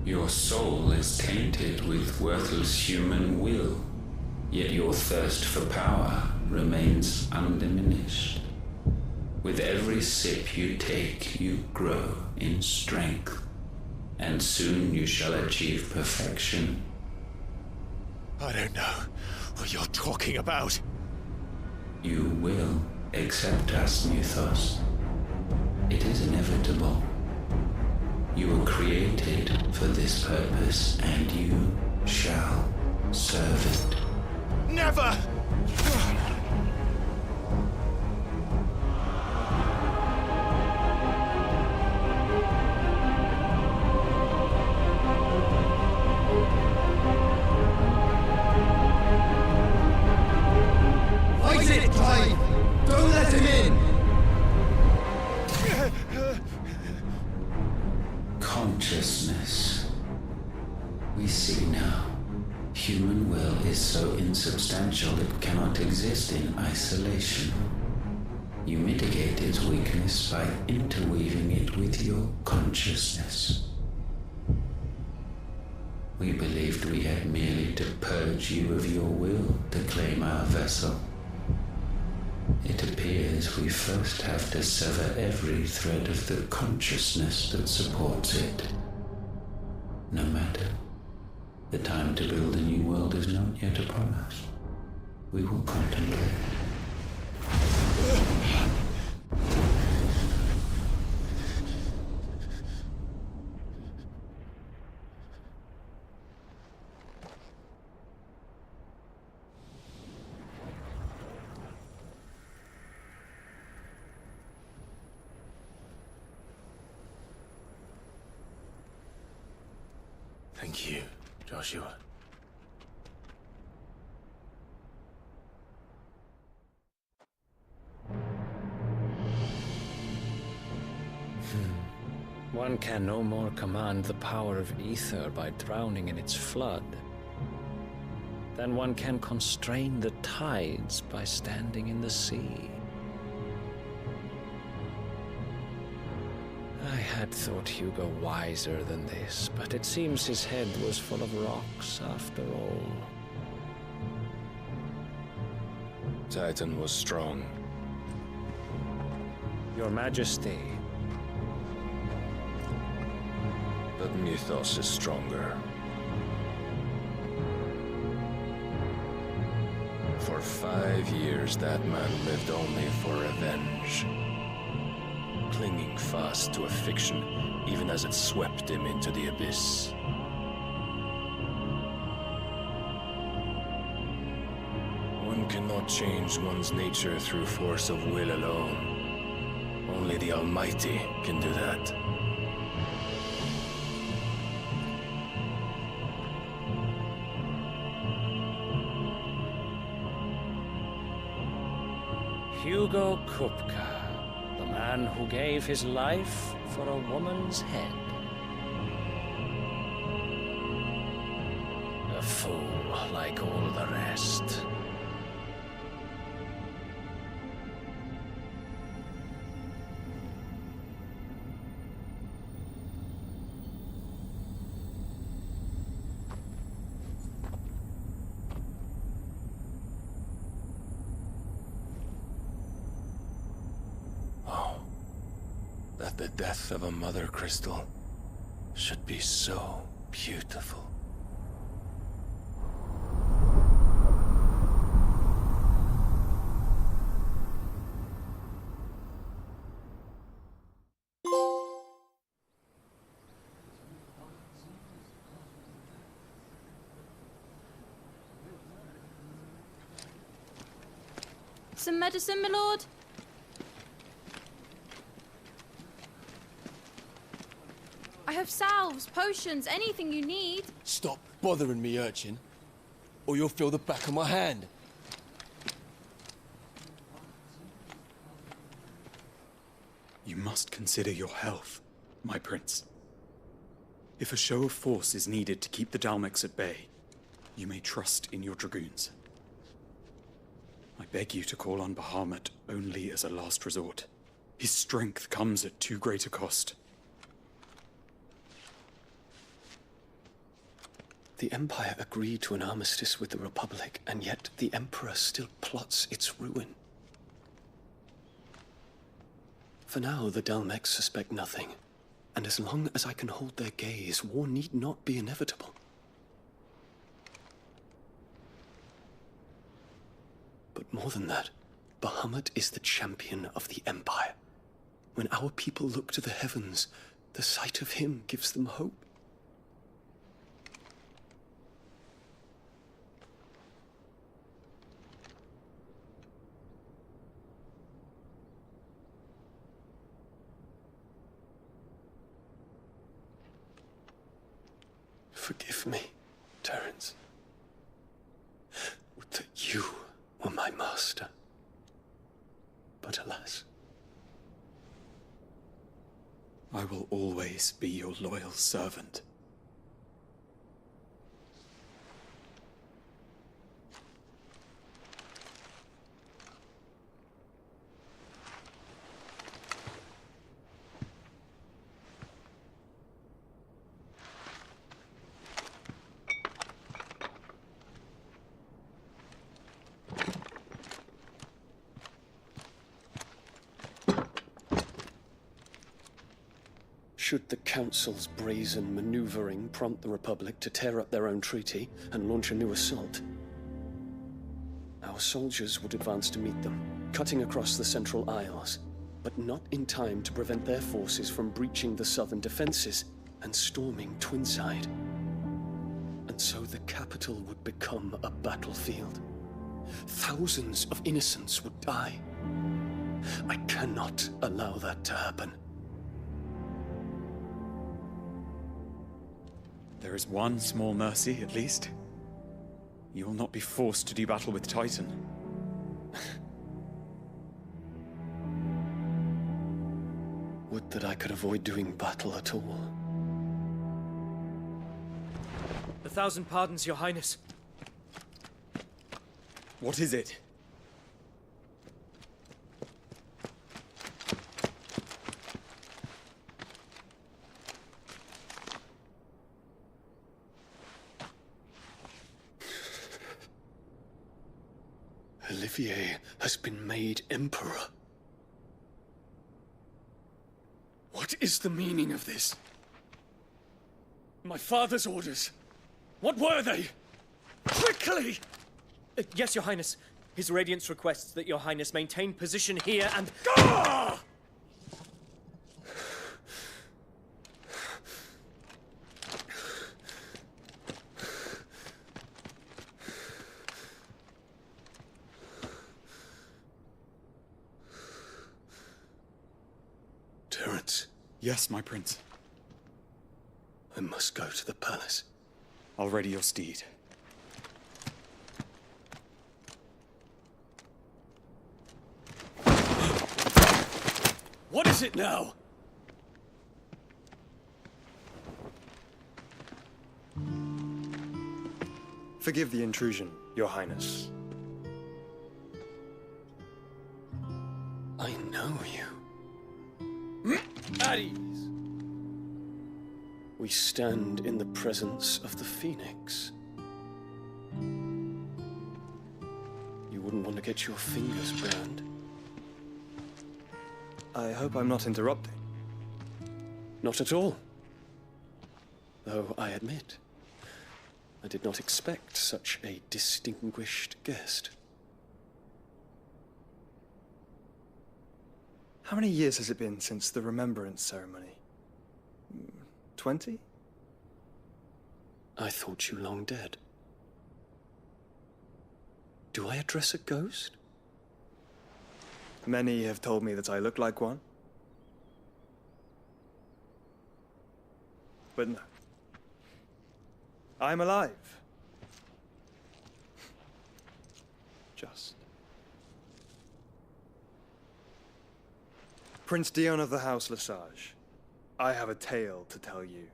P: Your soul is tainted with worthless human will, yet your thirst for power remains undiminished. With every sip you take, you grow in strength, and soon you shall achieve perfection.
F: I don't know what you're talking about.
P: You will accept us, Muthos. It is inevitable. You were created for this purpose, and you shall serve it.
F: Never!
Q: Fight it, Clive! Don't let him in!
P: Consciousness. We see now. Human will is so insubstantial it cannot exist in isolation. You mitigate its weakness by interweaving it with your consciousness. We believed we had merely to purge you of your will to claim our vessel. It appears we first have to sever every thread of the consciousness that supports it. No matter. The time to build a new world is not yet upon us. We will contemplate.
D: Thank you, Joshua.
O: One can no more command the power of ether by drowning in its flood than one can constrain the tides by standing in the sea. I had thought Hugo wiser than this, but it seems his head was full of rocks after all.
H: Titan was strong.
O: Your Majesty.
H: But Mythos is stronger. For 5 years, that man lived only for revenge. Clinging fast to a fiction, even as it swept him into the abyss. One cannot change one's nature through force of will alone. Only the Almighty can do that.
O: Hugo Kupka. The man who gave his life for a woman's head. A fool like all the rest.
H: That the death of a mother crystal should be so beautiful.
R: Some medicine, my lord? I have salves, potions, anything you need.
M: Stop bothering me, urchin, or you'll feel the back of my hand.
S: You must consider your health, my prince. If a show of force is needed to keep the Dalmex at bay, you may trust in your dragoons. I beg you to call on Bahamut only as a last resort. His strength comes at too great a cost.
M: The Empire agreed to an armistice with the Republic, and yet the Emperor still plots its ruin. For now, the Dalmecs suspect nothing, and as long as I can hold their gaze, war need not be inevitable. But more than that, Bahamut is the champion of the Empire. When our people look to the heavens, the sight of him gives them hope. Forgive me, Terence. Would that you were my master. But alas.
S: I will always be your loyal servant.
M: Should the Council's brazen maneuvering prompt the Republic to tear up their own treaty and launch a new assault, our soldiers would advance to meet them, cutting across the Central Isles, but not in time to prevent their forces from breaching the southern defenses and storming Twinside. And so the capital would become a battlefield. Thousands of innocents would die. I cannot allow that to happen.
S: There is one small mercy, at least. You will not be forced to do battle with Titan.
M: Would that I could avoid doing battle at all.
T: 1,000 pardons, Your Highness.
S: What is it?
M: Olivier has been made Emperor. What is the meaning of this? My father's orders. What were they? Quickly!
T: Yes, Your Highness. His Radiance requests that Your Highness maintain position here and...
M: Ah! Terence.
S: Yes, my prince.
M: I must go to the palace.
S: I'll ready your steed.
M: What is it now?
U: Forgive the intrusion, Your Highness.
M: I know you.
T: At ease.
M: We stand in the presence of the Phoenix. You wouldn't want to get your fingers burned.
U: I hope I'm not interrupting.
M: Not at all. Though I admit, I did not expect such a distinguished guest.
U: How many years has it been since the Remembrance ceremony? 20?
M: I thought you long dead. Do I address a ghost?
U: Many have told me that I look like one. But no. I'm alive. Just. Prince Dion of the House Lesage, I have a tale to tell you.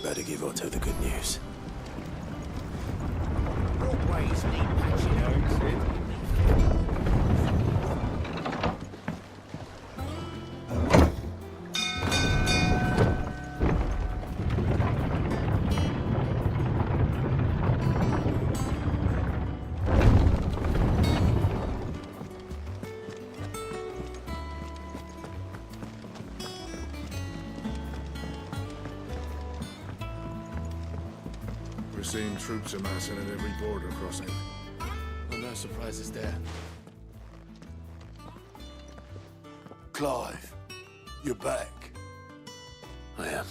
D: I'd better give Otto the good news.
Q: Broadway's need patching up.
N: We're seeing troops amassing at every border crossing.
Q: Well, no surprises there. Clive, you're back.
D: I am.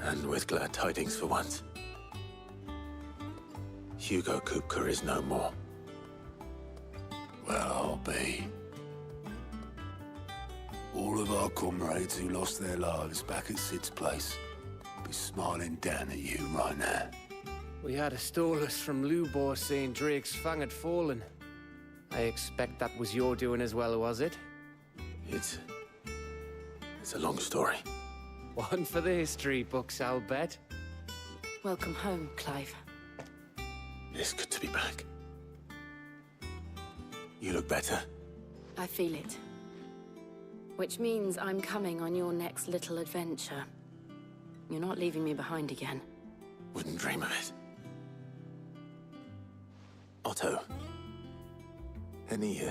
D: And with glad tidings for once. Hugo Kupka is no more.
Q: Well, I'll be. All of our comrades who lost their lives back at Sid's place be smiling down at you right now.
T: We had a stolus from Lubor saying Drake's Fang had fallen. I expect that was your doing as well, was it?
D: It's a long story.
T: One for the history books, I'll bet.
B: Welcome home, Clive.
D: It's good to be back. You look better.
B: I feel it. Which means I'm coming on your next little adventure. You're not leaving me behind again.
D: Wouldn't dream of it. Otto. Any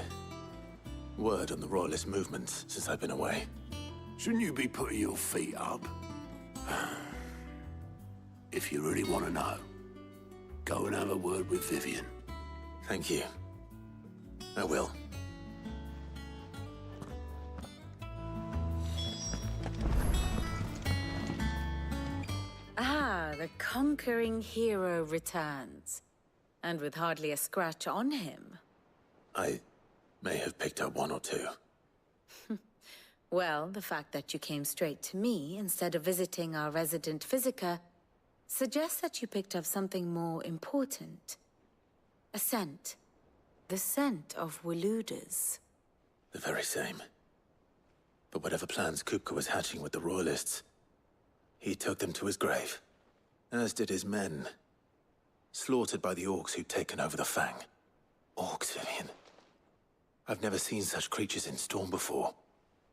D: word on the Royalist movements since I've been away?
Q: Shouldn't you be putting your feet up? If you really want to know, go and have a word with Vivian.
D: Thank you. I will.
G: Ah, the conquering hero returns. And with hardly a scratch on him.
D: I may have picked up one or two.
G: Well, the fact that you came straight to me instead of visiting our resident physiker suggests that you picked up something more important. A scent. The scent of Waludas.
D: The very same. But whatever plans Kupka was hatching with the Royalists, he took them to his grave. As did his men. Slaughtered by the orcs who'd taken over the Fang. Orcs, Vivian. I've never seen such creatures in Storm before.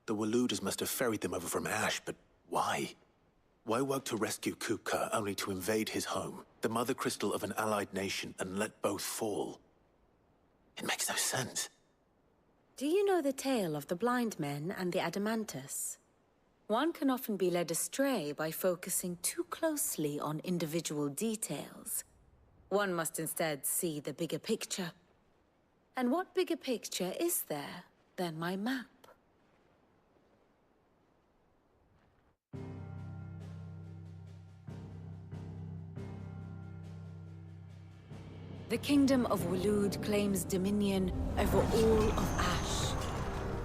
D: The Waludas must have ferried them over from Ash, but why? Why work to rescue Kupka only to invade his home, the mother crystal of an allied nation, and let both fall? It makes no sense.
G: Do you know the tale of the blind men and the Adamantus? One can often be led astray by focusing too closely on individual details. One must instead see the bigger picture. And what bigger picture is there than my map? The Kingdom of Waloed claims dominion over all of Ash.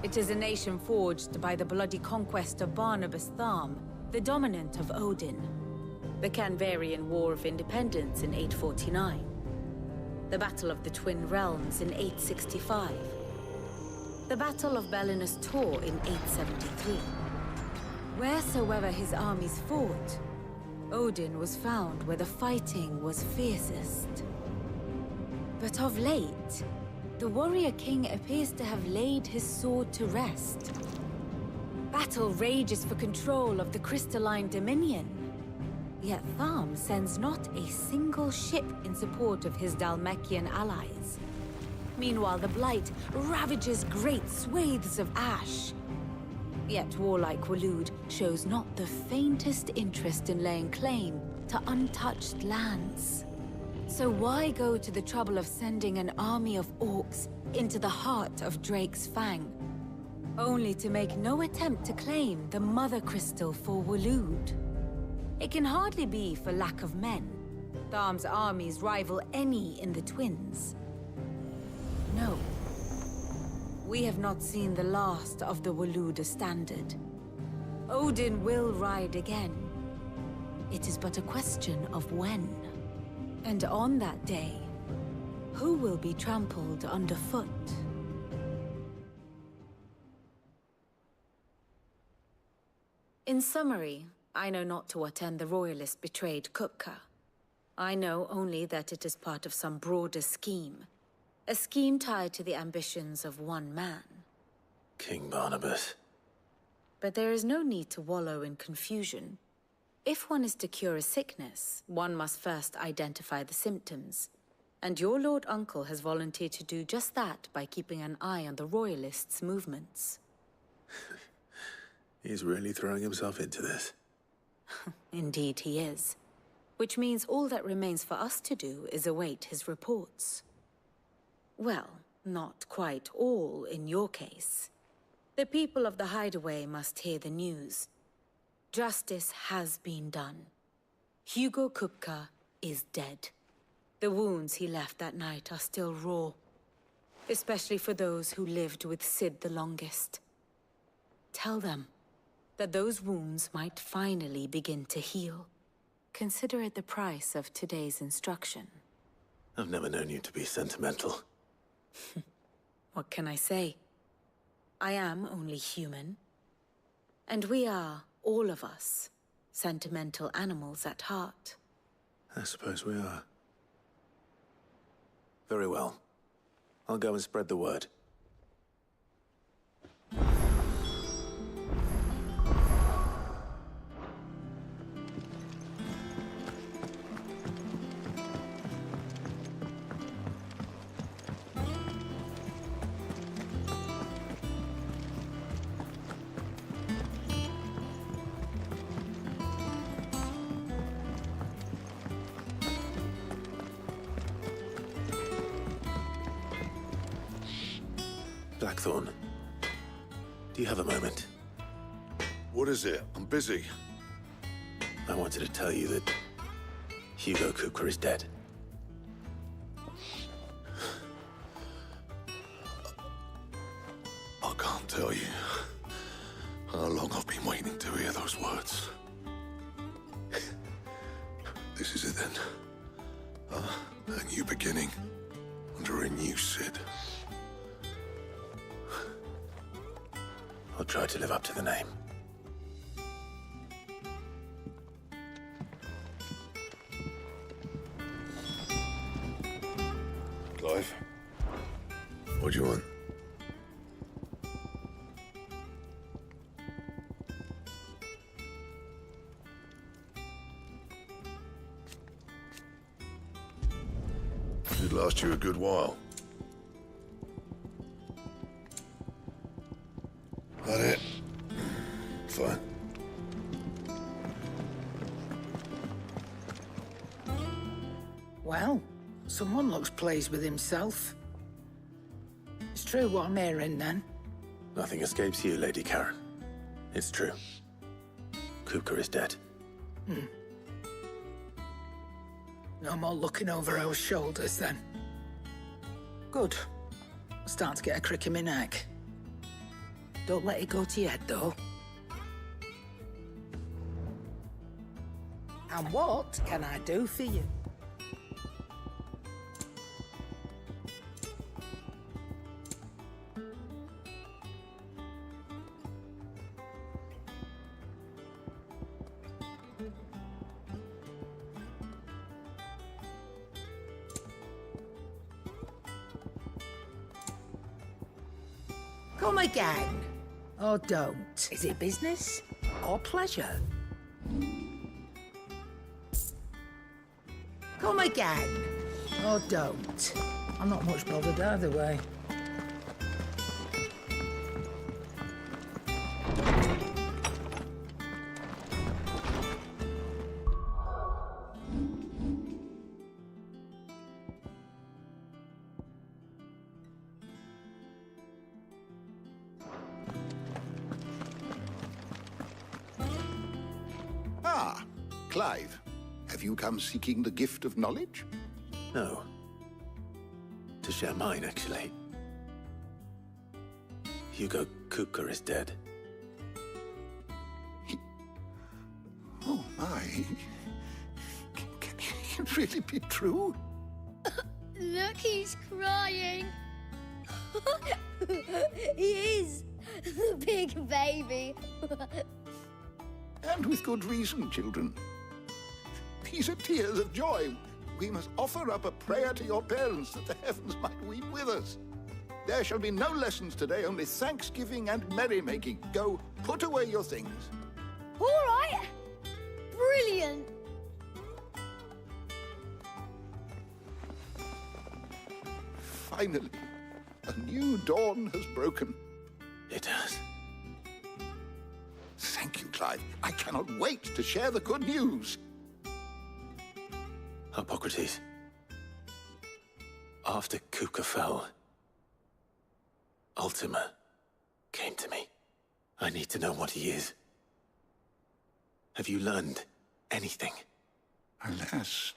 G: It is a nation forged by the bloody conquest of Barnabas Tharm, the dominant of Odin. The Canvarian War of Independence in 849. The Battle of the Twin Realms in 865. The Battle of Belinus Tor in 873. Wheresoever his armies fought, Odin was found where the fighting was fiercest. But of late, the warrior king appears to have laid his sword to rest. Battle rages for control of the crystalline dominion. Yet Tharm sends not a single ship in support of his Dhalmekian allies. Meanwhile, the Blight ravages great swathes of Ash. Yet warlike Waloed shows not the faintest interest in laying claim to untouched lands. So why go to the trouble of sending an army of orcs into the heart of Drake's Fang, only to make no attempt to claim the Mother Crystal for Waloed? It can hardly be for lack of men. Tharm's armies rival any in the Twins. No. We have not seen the last of the Waluda standard. Odin will ride again. It is but a question of when. And on that day, who will be trampled underfoot? In summary, I know not to what end the Royalists betrayed Kupka. I know only that it is part of some broader scheme. A scheme tied to the ambitions of one man.
D: King Barnabas.
G: But there is no need to wallow in confusion. If one is to cure a sickness, one must first identify the symptoms. And your Lord Uncle has volunteered to do just that by keeping an eye on the Royalists' movements.
D: He's really throwing himself into this.
G: Indeed he is. Which means all that remains for us to do is await his reports. Well, not quite all in your case. The people of the Hideaway must hear the news. Justice has been done. Hugo Kupka is dead. The wounds he left that night are still raw. Especially for those who lived with Sid the longest. Tell them that those wounds might finally begin to heal. Consider it the price of today's instruction.
D: I've never known you to be sentimental.
G: What can I say? I am only human. And we are, all of us, sentimental animals at heart.
D: I suppose we are. Very well. I'll go and spread the word. Blackthorn, do you have a moment?
N: What is it? I'm busy.
D: I wanted to tell you that Hugo Kupka is dead.
N: I can't tell you how long I've been waiting to hear those words. This is it then. A new beginning under a new Sid.
D: I'll try to live up to the name.
N: Clive, what do you want? Should last you a good while. That it? Fine.
K: Well, someone looks pleased with himself. It's true what I'm hearing, then.
D: Nothing escapes you, Lady Karen. It's true. Kupka is dead.
K: No more looking over our shoulders, then. Good. I'm starting to get a crick in my neck. Don't let it go to your head, though. And what can I do for you? Come again. Or don't. Is it business or pleasure? Come again. Or don't. I'm not much bothered either way.
V: Ah, Clive. Have you come seeking the gift of knowledge?
D: No. To share mine, actually. Hugo Kupka is dead.
V: Oh, my. Can it really be true?
W: Look, he's crying. He is. The big baby.
V: And with good reason, children. These are tears of joy. We must offer up a prayer to your parents that the heavens might weep with us. There shall be no lessons today, only thanksgiving and merrymaking. Go, put away your things.
W: All right. Brilliant.
V: Finally, a new dawn has broken.
D: It has.
V: Thank you, Clive. I cannot wait to share the good news.
D: Hippocrates. After Kuka fell, Ultima came to me. I need to know what he is. Have you learned anything?
V: Alas,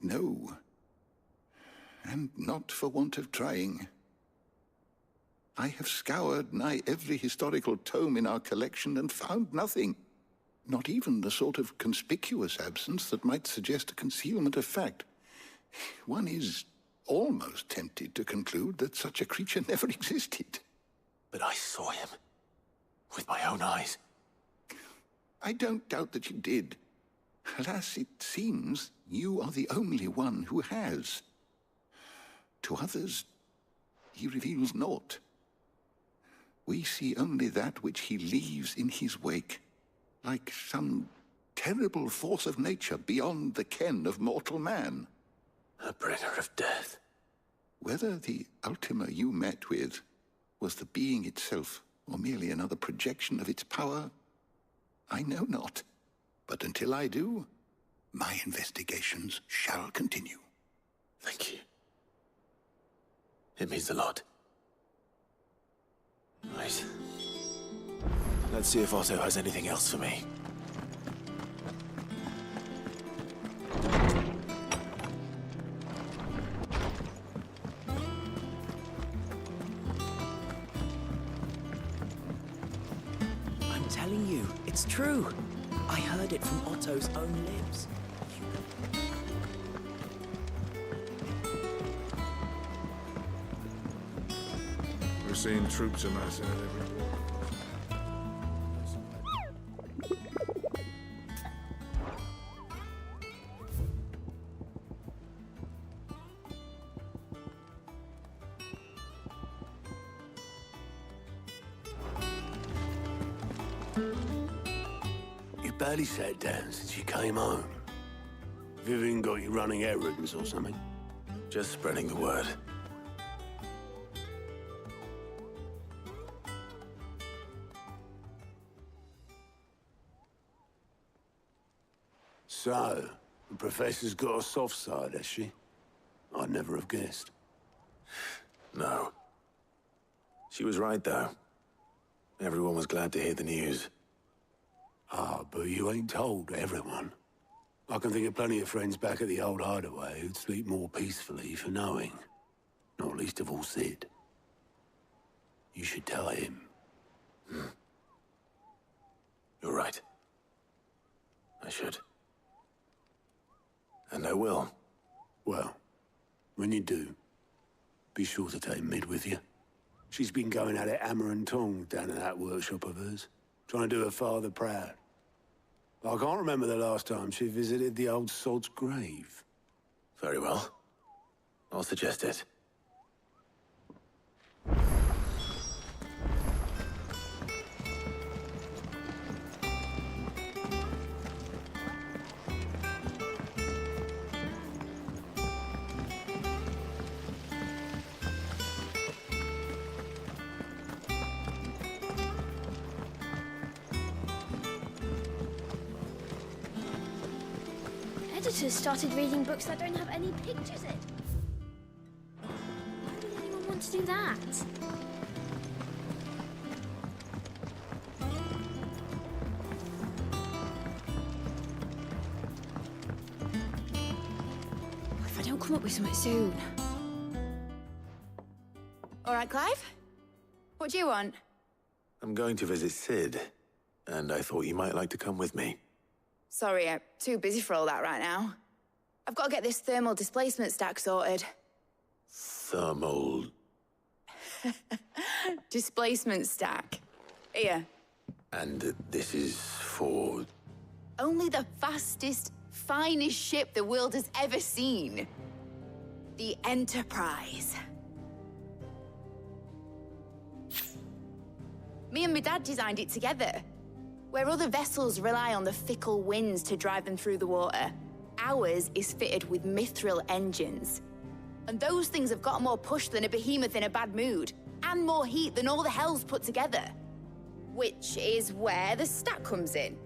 V: no. And not for want of trying. I have scoured nigh every historical tome in our collection and found nothing. Not even the sort of conspicuous absence that might suggest a concealment of fact. One is almost tempted to conclude that such a creature never existed.
D: But I saw him. With my own eyes.
V: I don't doubt that you did. Alas, it seems you are the only one who has. To others, he reveals naught. We see only that which he leaves in his wake, like some terrible force of nature beyond the ken of mortal man.
D: A bringer of death.
V: Whether the Ultima you met with was the being itself, or merely another projection of its power, I know not. But until I do, my investigations shall continue.
D: Thank you. It means a lot. Right. Let's see if Otto has anything else for me.
A: I'm telling you, it's true. I heard it from Otto's own lips.
N: We're seeing troops amassing at every port.
Q: You barely sat down since you came home. Vivian got you running errands or something?
D: Just spreading the word.
Q: So, the Professor's got a soft side, has she? I'd never have guessed.
D: No. She was right, though. Everyone was glad to hear the news.
Q: Ah, but you ain't told everyone. I can think of plenty of friends back at the old hideaway who'd sleep more peacefully for knowing. Not least of all Sid. You should tell him.
D: You're right. I should. And I will.
Q: Well, when you do, be sure to take Mid with you. She's been going at it hammer and tongs down in that workshop of hers, trying to do her father proud. I can't remember the last time she visited the old sod's grave.
D: Very well. I'll suggest it.
W: Editors started reading books that don't have any pictures in. Why would anyone want to do that?
R: If I don't come up with something soon. All right, Clive? What do you want?
D: I'm going to visit Sid, and I thought you might like to come with me.
R: Sorry, I'm too busy for all that right now. I've got to get this thermal displacement stack sorted.
D: Thermal...
R: Displacement stack. Here.
D: And this is for...
R: Only the fastest, finest ship the world has ever seen. The Enterprise. Me and my dad designed it together. Where other vessels rely on the fickle winds to drive them through the water, ours is fitted with mithril engines. And those things have got more push than a behemoth in a bad mood, and more heat than all the hells put together. Which is where the stack comes in.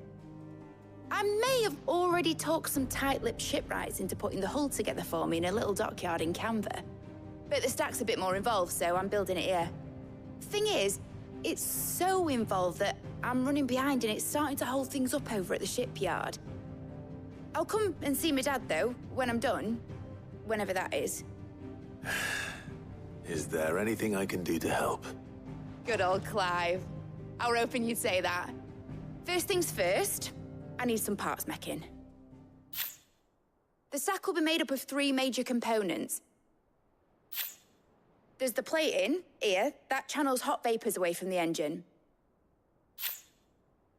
R: I may have already talked some tight-lipped shipwrights into putting the hull together for me in a little dockyard in Canva. But the stack's a bit more involved, so I'm building it here. Thing is, it's so involved that I'm running behind and it's starting to hold things up over at the shipyard. I'll come and see my dad, though, when I'm done. Whenever that is.
D: Is there anything I can do to help?
R: Good old Clive. I were hoping you'd say that. First things first, I need some parts meching. The stack will be made up of 3 major components. There's the plating, here, that channels hot vapors away from the engine.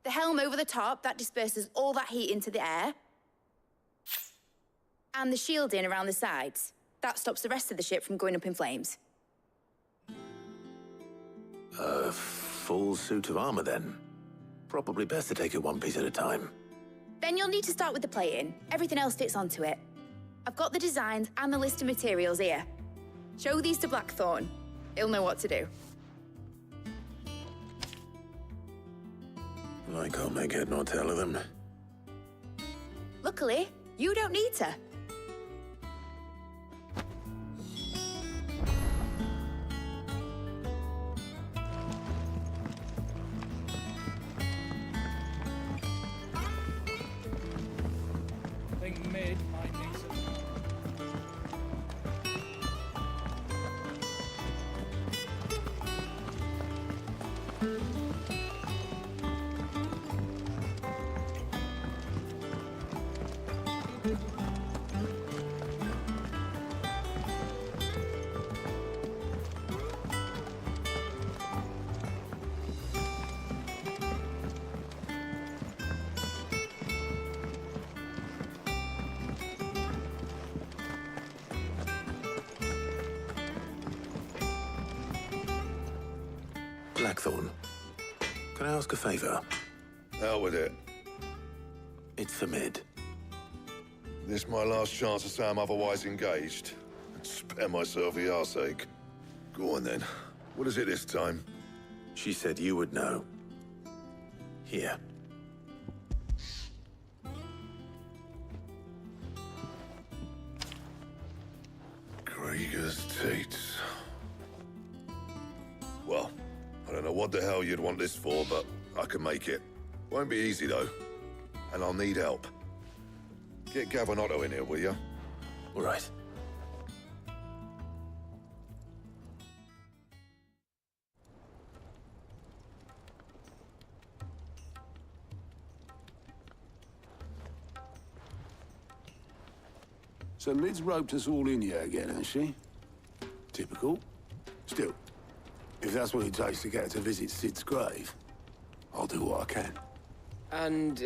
R: The helm over the top, that disperses all that heat into the air. And the shielding around the sides. That stops the rest of the ship from going up in flames.
D: A full suit of armor, then? Probably best to take it one piece at a time.
R: Then you'll need to start with the plating. Everything else fits onto it. I've got the designs and the list of materials here. Show these to Blackthorn. He'll know what to do.
D: I can't make head nor tail of them.
R: Luckily, you don't need to.
O: Think mid might need some...
D: Blackthorn, can I ask a favor?
N: Out with it.
D: It's for Mid.
N: This my last chance to say I'm otherwise engaged. Spare myself the arseache. Go on then. What is it this time?
D: She said you would know. Here.
N: Krieger's Tates. Well, I don't know what the hell you'd want this for, but I can make it. Won't be easy, though. And I'll need help. Get Gav and Otto in here, will you?
D: All right.
Q: So Mid's roped us all in here again, has she? Typical. Still, if that's what it takes to get her to visit Sid's grave, I'll do what I can.
T: And,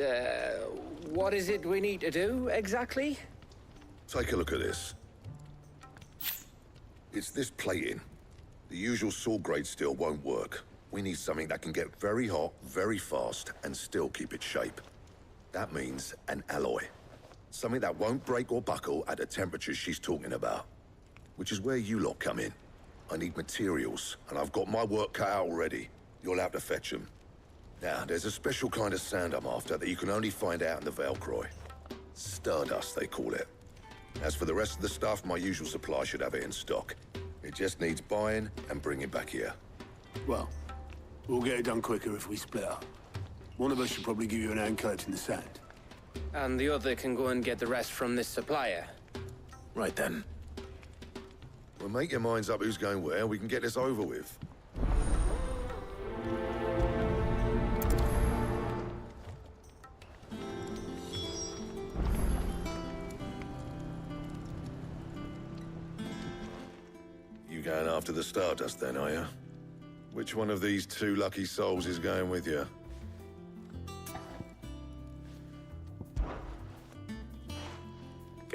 T: what is it we need to do, exactly?
N: Take a look at this. It's this plating. The usual sword-grade steel won't work. We need something that can get very hot, very fast, and still keep its shape. That means an alloy. Something that won't break or buckle at the temperatures she's talking about. Which is where you lot come in. I need materials, and I've got my work cut out already. You'll have to fetch them. Now, there's a special kind of sand I'm after that you can only find out in the Valcroy. Stardust, they call it. As for the rest of the stuff, my usual supply should have it in stock. It just needs buying and bringing back here.
Q: Well, we'll get it done quicker if we split up. One of us should probably give you an hand collecting the sand.
T: And the other can go and get the rest from this supplier.
D: Right then.
N: Well, make your minds up who's going where, we can get this over with. You going after the Stardust then, are you? Which one of these 2 lucky souls is going with you?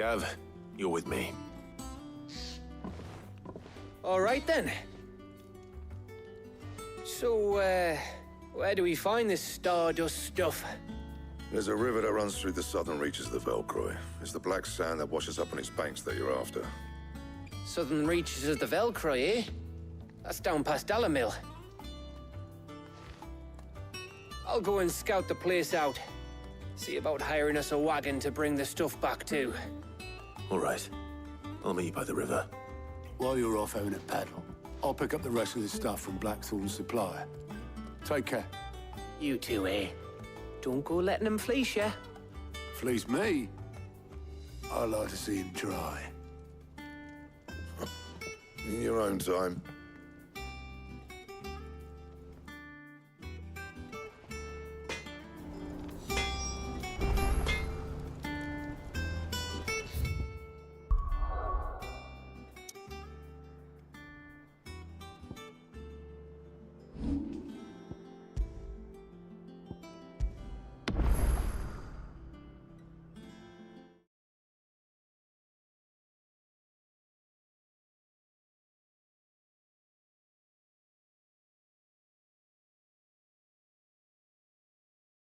D: Gav, you're with me.
T: All right then. So, where do we find this stardust stuff?
N: There's a river that runs through the southern reaches of the Velcroy. It's the black sand that washes up on its banks that you're after.
T: Southern reaches of the Velcroy, eh? That's down past Dalamil. I'll go and scout the place out. See about hiring us a wagon to bring the stuff back to.
D: All right. I'll meet you by the river.
Q: While you're off having a paddle, I'll pick up the rest of the stuff from Blackthorn's supplier. Take care.
T: You two, eh? Don't go letting them fleece ya.
Q: Fleece me? I like to see him try.
N: In your own time.